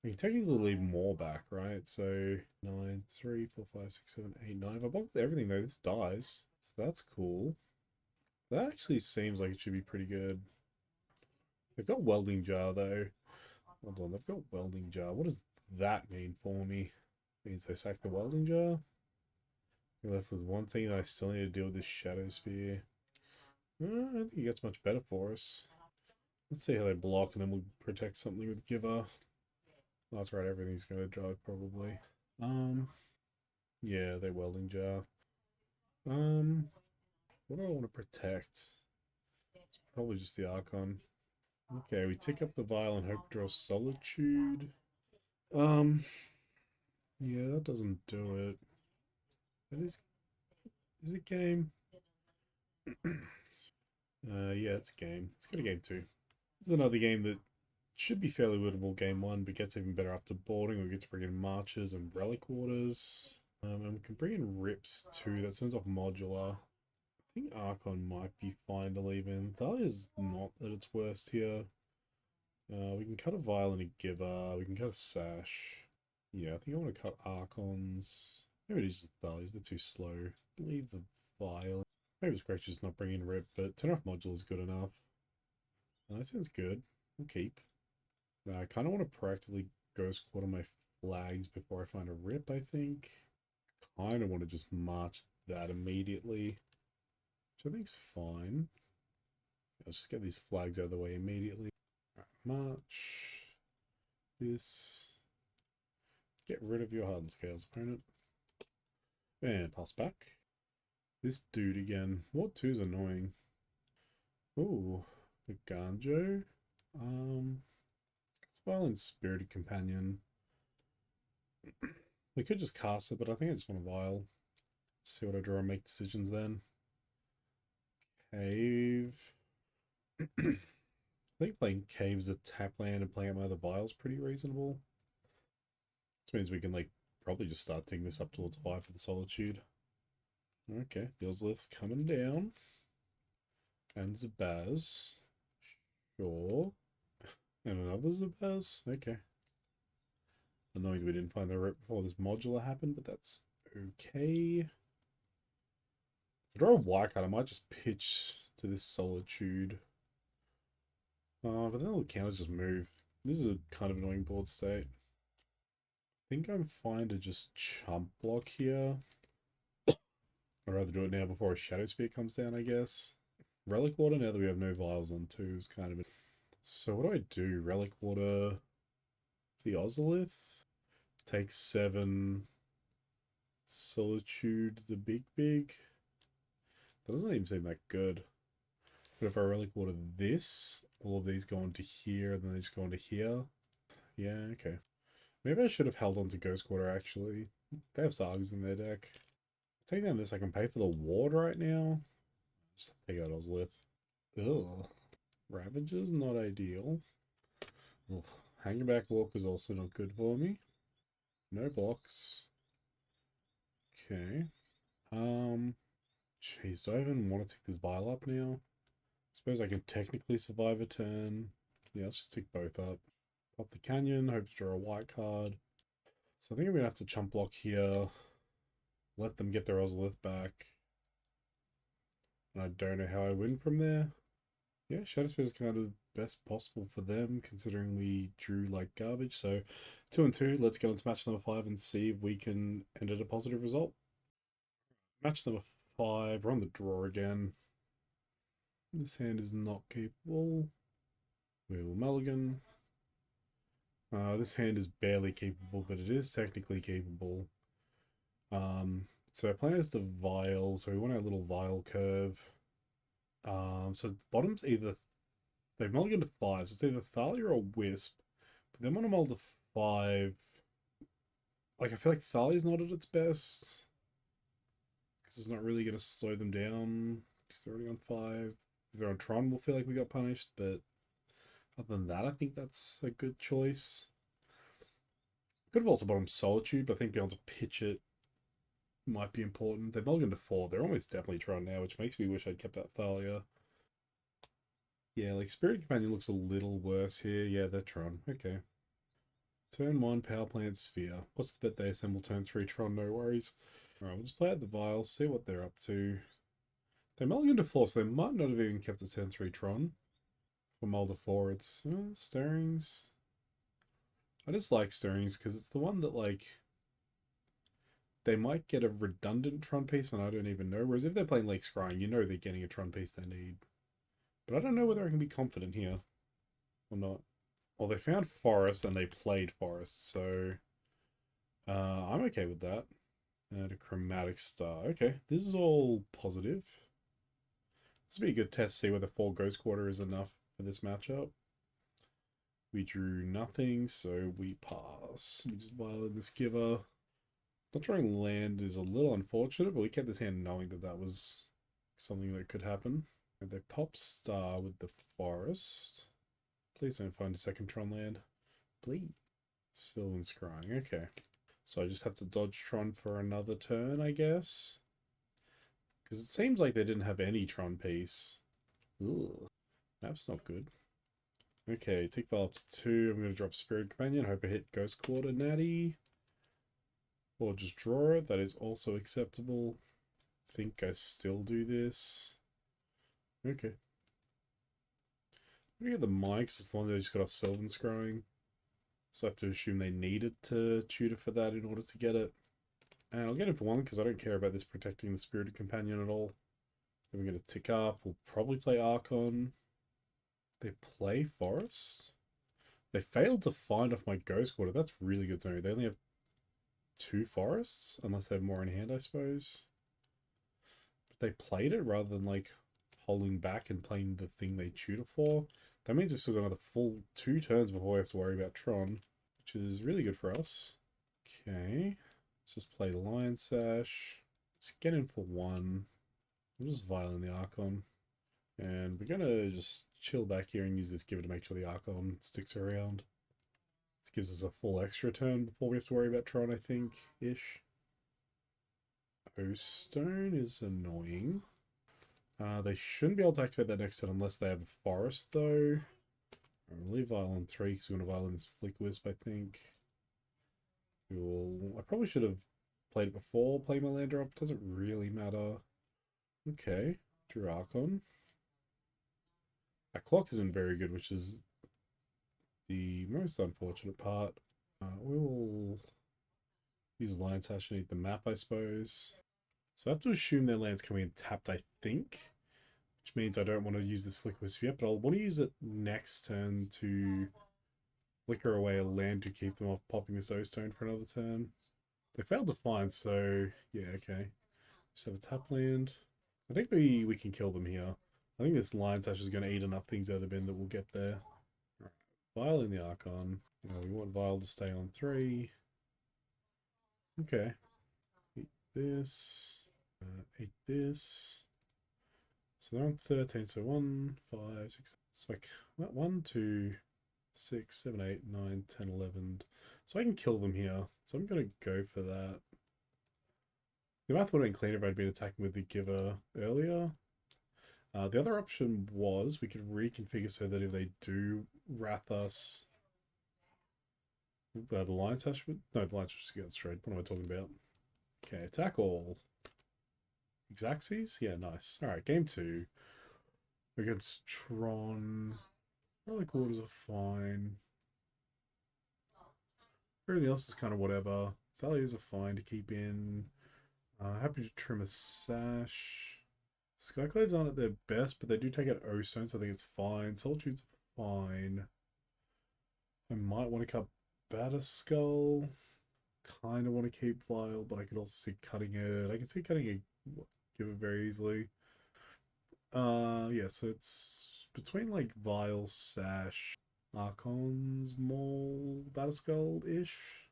We can technically leave more back, right? So 9, 3, 4, 5, 6, 7, 8, 9. If I block everything though, this dies. So that's cool. That actually seems like it should be pretty good. They've got Welding Jar though. Hold on, they've got Welding Jar. What does that mean for me? It means they sack the Welding Jar. We're left with one thing that I still need to deal with this Shadow Spear. I don't think it gets much better for us. Let's see how they block and then we'll protect something with Giver. That's right, everything's going to drive probably. Yeah, they Welding Jar. What do I want to protect? It's probably just the Archon. Okay, we tick up the Vial and hope to draw Solitude. Yeah, that doesn't do it. That is it game? Yeah, it's game. Let's go to game 2. This is another game that should be fairly winnable game 1, but gets even better after boarding. We get to bring in Marches and Relic Waters. And we can bring in Rips too. That turns off Modular. I think Archon might be fine to leave in. Thalia's not at its worst here. We can cut a Vial and a Giver. We can cut a Sash. Yeah, I think I want to cut Archons. Maybe it is just Thalia's. They're too slow. Leave the Vial. Maybe it's Grixis not bringing Rip, but turn off Modular is good enough. That sounds good. We'll keep. I kind of want to proactively Ghost Quarter my flags before I find a Rip, I think. Kind of want to just march that immediately, which I think's fine. Let's just get these flags out of the way immediately. Right, march. This. Get rid of your Hardened Scales, opponent. And pass back. This dude again. Ward 2's annoying. Ooh, the Ganjo. Violent Spirited Companion. We could just cast it, but I think I just want a Vial. See what I draw and make decisions then. Cave. I think playing Cave's a tap land and playing out my other Vial's pretty reasonable. This means we can like probably just start taking this up towards 5 for the Solitude. Okay, Billslith's coming down. And Zabaz. Sure. And another Zabaz? Okay. Annoying we didn't find the route before this modular happened, but that's okay. If I draw a white card, I might just pitch to this Solitude. But then all the counters just move. This is a kind of annoying board state. I think I'm fine to just chump block here. I'd rather do it now before a Shadow Spear comes down, I guess. Relic Water, now that we have no vials on 2, is kind of... So what do? Relic Water... The Ozolith? Takes 7... Solitude, the big. That doesn't even seem that good. But if I Relic Water this, all of these go into here, and then they just go into here. Yeah, okay. Maybe I should have held on to Ghost Quarter, actually. They have Sagas in their deck. Take down this, I can pay for the ward right now. Just take out Ozlith. Ugh. Ravager's not ideal. Ugh. Hanging back walk is also not good for me. No blocks. Okay. Jeez, do I even want to take this vial up now? Suppose I can technically survive a turn. Yeah, let's just take both up. Pop the Canyon, hope to draw a white card. So I think I'm going to have to chump block here. Let them get their Ozolith back. And I don't know how I win from there. Yeah, Shadow Spear is kind of best possible for them, considering we drew like garbage. So 2 and 2, let's get on to match number 5 and see if we can end at a positive result. Match number 5, we're on the draw again. This hand is not capable. We will mulligan. This hand is barely capable, but it is technically capable. So our plan is to vial, so we want our little vial curve. So the bottom's either... They've mulliganed to 5, so it's either Thalia or Wisp. But then when I'm mull to 5... Like, I feel like Thalia's not at its best. Because it's not really going to slow them down. Because they're already on 5. If they're on Tron, we'll feel like we got punished. But other than that, I think that's a good choice. Could have also bottom Solitude, but I think being able to pitch it might be important. They've mulliganed to 4. They're almost definitely Tron now, which makes me wish I'd kept that Thalia. Yeah, like Spirit Companion looks a little worse here. Yeah, they're Tron. Okay. Turn 1, Power Plant Sphere. What's the bet they assemble turn 3 Tron? No worries. Alright, we'll just play out the vials, see what they're up to. They mulligan to 4, so they might not have even kept a turn 3 Tron. For mull to 4, it's Stirrings. I just like Stirrings because it's the one that, like, they might get a redundant Tron piece and I don't even know. Whereas if they're playing Lake Scrying, you know they're getting a Tron piece they need. But I don't know whether I can be confident here or not. Well, they found Forest and they played Forest, so I'm okay with that. And a Chromatic Star. Okay, this is all positive. This will be a good test to see whether 4 Ghost Quarter is enough for this matchup. We drew nothing, so we pass. We just violate this giver. Not drawing land is a little unfortunate, but we kept this hand knowing that that was something that could happen. And they pop Star with the Forest. Please don't find a second Tron land. Please. Sylvan Scrying. Okay. So I just have to dodge Tron for another turn, I guess. Because it seems like they didn't have any Tron piece. Ugh. Map's not good. Okay, tick file up to 2. I'm going to drop Spirit Companion. Hope I hit Ghost Quarter Natty. Or just draw it. That is also acceptable. I think I still do this. Okay. I'm going to get the mics as long as they just got off Sylvan Scrying. So I have to assume they needed to tutor for that in order to get it. And I'll get it for 1 because I don't care about this protecting the Spirited Companion at all. Then we're going to tick up. We'll probably play Archon. They play Forest? They failed to find off my Ghost Quarter. That's really good to know. They only have 2 Forests, unless they have more in hand, I suppose. But they played it rather than, like, holding back and playing the thing they tutor for. That means we've still got another full 2 turns before we have to worry about Tron, which is really good for us. Okay, let's just play Lion Sash. Just get in for 1. We'll just violate the Archon. And we're gonna just chill back here and use this giver to make sure the Archon sticks around. This gives us a full extra turn before we have to worry about Tron, I think, ish. O-Stone is annoying. They shouldn't be able to activate that next turn unless they have a Forest, though. We'll leave Vial on 3 because we want to Vial in this Flick Wisp, I think. We will... I probably should have played it before playing my land drop. Doesn't really matter. Okay, drew Archon. Our clock isn't very good, which is the most unfortunate part. We will use Lion Sash to eat the map, I suppose. So I have to assume their land's coming in tapped, I think. Which means I don't want to use this Flicker Wisp yet, but I'll want to use it next turn to flicker away a land to keep them off popping this O-Stone for another turn. They failed to find, so yeah, okay. Just have a tap land. I think we can kill them here. I think this Lion Sash is going to eat enough things out of the bin that we'll get there. Right. Vial in the Archon. We want Vial to stay on 3. Okay. Eat this. Eat this. So they're on 13. So 1, 5, 6. So like 1, 2, 6, 7, 8, 9, 10, 11. So I can kill them here. So I'm going to go for that. The math would have been cleaner if I'd been attacking with the Giver earlier. The other option was we could reconfigure so that if they do wrath us, the Lion Sash would... No, the Lion Sash would get straight. What am I talking about? Okay, attack all. Grixis? Yeah, nice. Alright, game 2. Against Tron. Early quarters are fine. Everything else is kind of whatever. Values are fine to keep in. Happy to trim a sash. Skyclaves aren't at their best, but they do take out O-Stone, so I think it's fine. Solitude's fine. I might want to cut Batterskull. Kind of want to keep Vial, but I could also see cutting it. I can see cutting it, give it very easily. Yeah, so it's between like Vial, Sash, Archon's Maul, Batterskull-ish.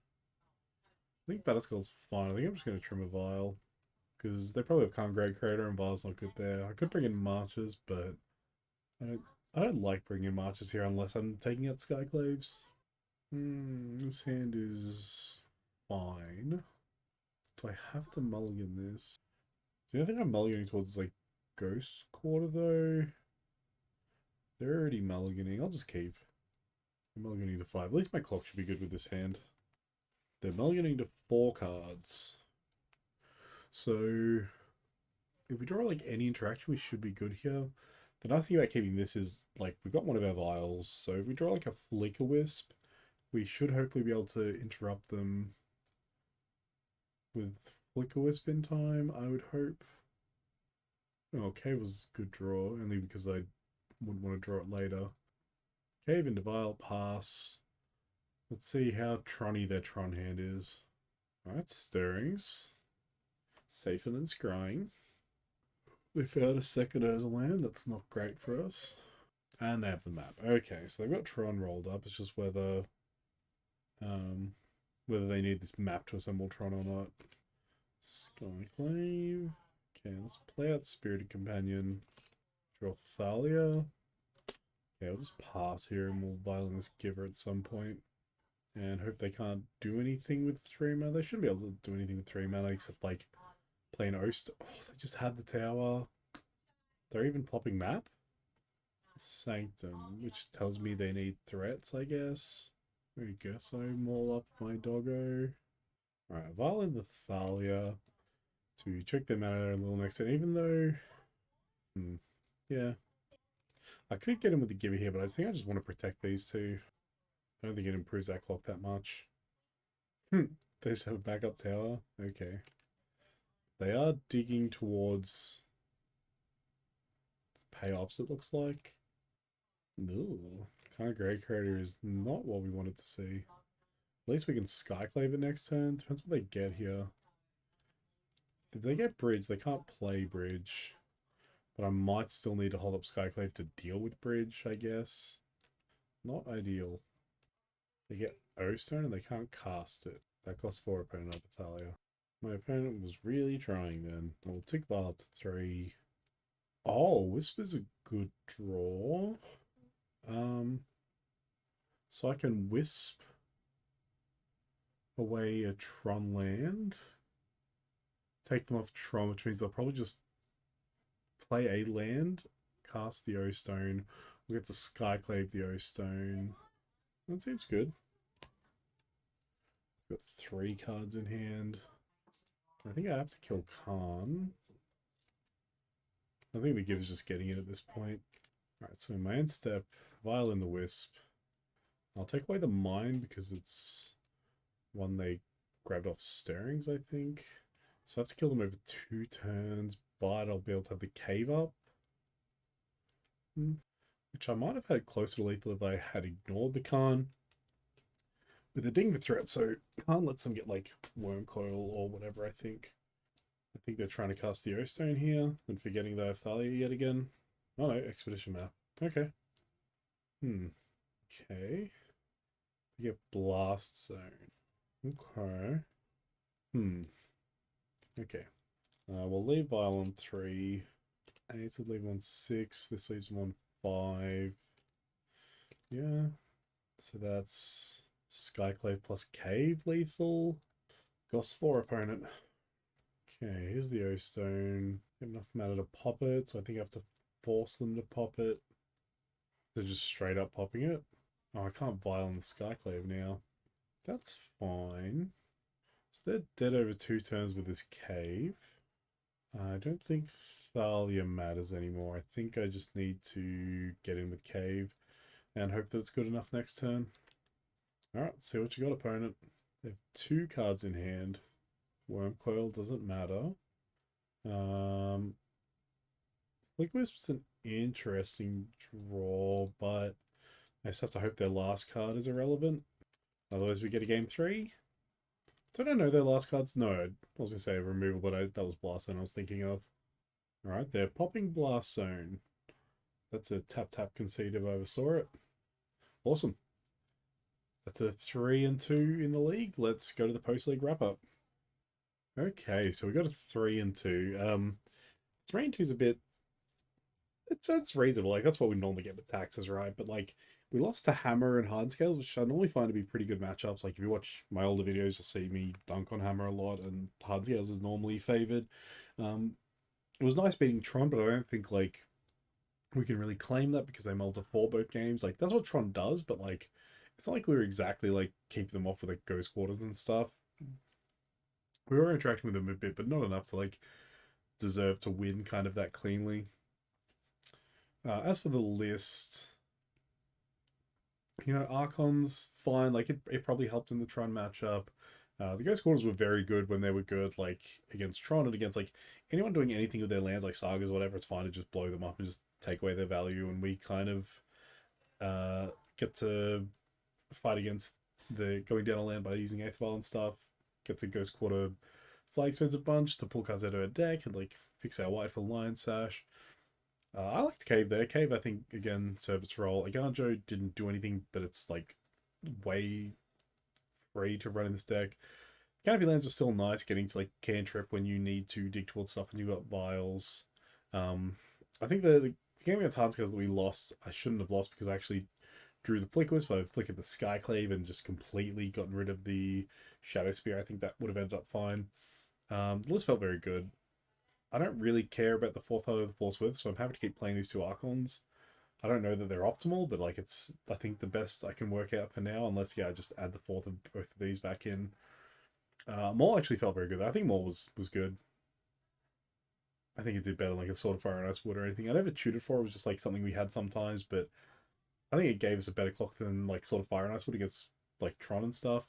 I think Batterskull's fine. I think I'm just going to trim a Vial. Because they probably have Khan Grey Crater and Vial's not good there. I could bring in Marches, but I don't like bringing in Marches here unless I'm taking out Skyclaves. This hand is fine. Do I have to mulligan this? Do you think I'm mulliganing towards like Ghost Quarter though? They're already mulliganing. I'll just keep. I'm mulliganing to 5. At least my clock should be good with this hand. They're mulliganing to 4 cards. So if we draw like any interaction, we should be good here. The nice thing about keeping this is like we've got one of our Vials, so if we draw like a Flicker Wisp, we should hopefully be able to interrupt them with Flicker Wisp in time, I would hope. Oh, Cave was a good draw, only because I wouldn't want to draw it later. Cave into Vial, pass. Let's see how Tronny their Tron hand is. Alright, Stirrings. Safer than Scrying. They found a second Urza land. That's not great for us. And they have the map. Okay, so they've got Tron rolled up. It's just whether they need this map to assemble Tron or not. Skyclave. Okay, let's play out Spirited Companion. Draw Thalia. Okay, I'll just pass here and we'll violin this Giver at some point. And hope they can't do anything with 3 mana. They shouldn't be able to do anything with 3 mana except like play an Oast. Oh, they just had the tower. They're even popping map? Sanctum, which tells me they need threats, I guess. I guess I maul up my doggo. Alright, violin the Thalia to check their mana a little next turn, even though... yeah. I could get him with the Giver here, but I think I just want to protect these two. I don't think it improves that clock that much. They just have a backup tower? Okay. They are digging towards payoffs, it looks like. Ooh, kind of Grey Crater is not what we wanted to see. At least we can Skyclave it next turn. Depends what they get here. If they get Bridge, they can't play Bridge. But I might still need to hold up Skyclave to deal with Bridge, I guess. Not ideal. They get O-Stone and they can't cast it. That costs 4 opponent up Thalia. My opponent was really trying then. I'll tick Vial up to 3. Oh, Whisper's a good draw. So I can Wisp away a Tron land. Take them off Tron, which means they'll probably just play a land, cast the O-Stone, We'll get to Skyclave the O-Stone. That seems good. Got 3 cards in hand. I think I have to kill Khan. I think the give is just getting it at this point. Alright, so in my end step, Violin the Wisp. I'll take away the mine because it's one they grabbed off Stirrings, I think. So I have to kill them over 2 turns, but I'll be able to have the cave up. Which I might have had closer to lethal if I had ignored the Khan. With the Ding the threat, so Khan lets them get like Worm Coil or whatever, I think. I think they're trying to cast the O-Stone here and forgetting the Thalia yet again. Oh no, Expedition Map. Okay. Okay. You get Blast Zone. Okay. Okay. We'll leave Vial on 3. 8 would leave on 6. This leaves him on 5. Yeah. So that's Skyclave plus Cave lethal. Goss 4 opponent. Okay, here's the O-Stone. Have enough mana to pop it, so I think I have to force them to pop it. They're just straight up popping it. Oh, I can't Vial on the Skyclave now. That's fine. So they're dead over 2 turns with this cave. I don't think Thalia matters anymore. I think I just need to get in with cave and hope that it's good enough next turn. Alright, see what you got, opponent. They have 2 cards in hand. Worm Coil doesn't matter. Flick Wisp's an interesting draw, but I just have to hope their last card is irrelevant. Otherwise we get a game 3. So I don't know their last cards. No, I was going to say removal, but that was Blast Zone I was thinking of. Alright, they're popping Blast Zone. That's a tap concede if I ever saw it. Awesome. That's a 3-2 in the league. Let's go to the post-league wrap-up. Okay, so we got a 3-2. 3-2 is a bit... It's reasonable. Like, that's what we normally get with taxes, right? But, like, we lost to Hammer and Hardscales, which I normally find to be pretty good matchups. Like, if you watch my older videos, you'll see me dunk on Hammer a lot, and Hardscales is normally favored. It was nice beating Tron, but I don't think, like, we can really claim that because they mulled to 4 both games. Like, that's what Tron does, but, like, it's not like we were exactly, like, keeping them off with, like, Ghost Quarters and stuff. We were interacting with them a bit, but not enough to, like, deserve to win kind of that cleanly. As for the list, you know, Archon's fine. Like, it probably helped in the Tron matchup. The Ghost Quarters were very good when they were good, like, against Tron and against, like, anyone doing anything with their lands, like Sagas or whatever. It's fine to just blow them up and just take away their value, and we kind of get to fight against the going down a land by using Aether and stuff. Get the Ghost Quarter Flagstones a bunch to pull cards out of our deck and, like, fix our white for Lion Sash. I liked Cave there. Cave, I think, again, served its role. Aganjo didn't do anything, but it's, like, way free to run in this deck. Canopy lands are still nice, getting to, like, cantrip when you need to dig towards stuff and you've got vials. I think the game against Hardscales that we lost, I shouldn't have lost because I actually drew the Flick Wisp, but I flicked the Skyclave and just completely gotten rid of the Shadow Spear. I think that would have ended up fine. The list felt very good. I don't really care about the 4th Hollow of the Force Width, so I'm happy to keep playing these 2 Archons. I don't know that they're optimal, but, like, it's, I think, the best I can work out for now, unless, yeah, I just add the 4th of both of these back in. Maul actually felt very good. I think Maul was good. I think it did better than, like, a Sword of Fire and Ice would or anything. I never tuned it for it was just, like, something we had sometimes, but I think it gave us a better clock than, like, Sword of Fire and Ice would against, like, Tron and stuff.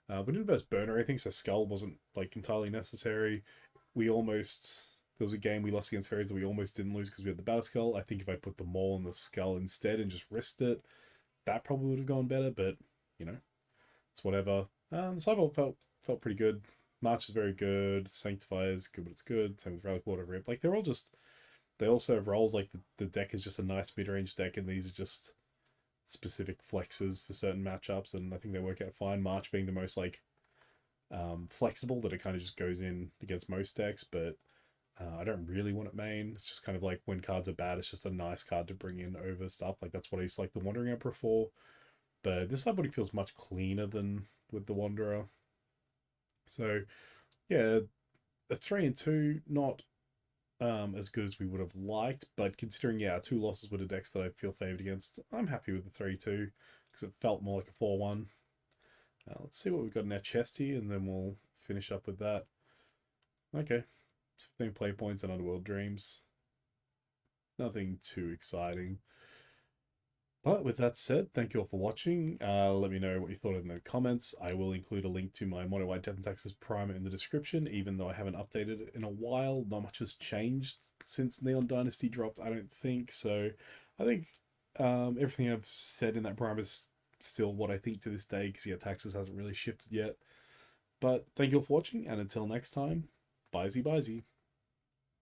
We didn't verse Burn or anything, so Skull wasn't, like, entirely necessary. We almost... There was a game we lost against Fairies that we almost didn't lose because we had the Battle Skull. I think if I put the Maul on the Skull instead and just risked it, that probably would have gone better, but, you know, it's whatever. The Sideboard felt pretty good. March is very good. Sanctify is good, but it's good. Same with Relic Water Rip. Like, they're all just... They all serve roles. Like, the deck is just a nice mid-range deck, and these are just specific flexes for certain matchups, and I think they work out fine. March being the most, like, flexible, that it kind of just goes in against most decks, but I don't really want it main. It's just kind of like when cards are bad, it's just a nice card to bring in over stuff. Like, that's what I used to like the Wandering Emperor for. But this sideboard feels much cleaner than with the Wanderer. So, yeah, a 3-2, not as good as we would have liked, but considering, yeah, 2 losses with a decks that I feel favored against, I'm happy with the 3-2 because it felt more like a 4-1. Let's see what we've got in our chest here, and then we'll finish up with that. Okay, 15 play points and Underworld Dreams. Nothing too exciting. But with that said, thank you all for watching. Let me know what you thought in the comments. I will include a link to my Mono White Death and Taxes primer in the description, even though I haven't updated it in a while. Not much has changed since Neon Dynasty dropped, I don't think. So I think everything I've said in that primer is still what I think to this day, because yeah, Taxes hasn't really shifted yet. But thank you all for watching, and until next time, bye-zy.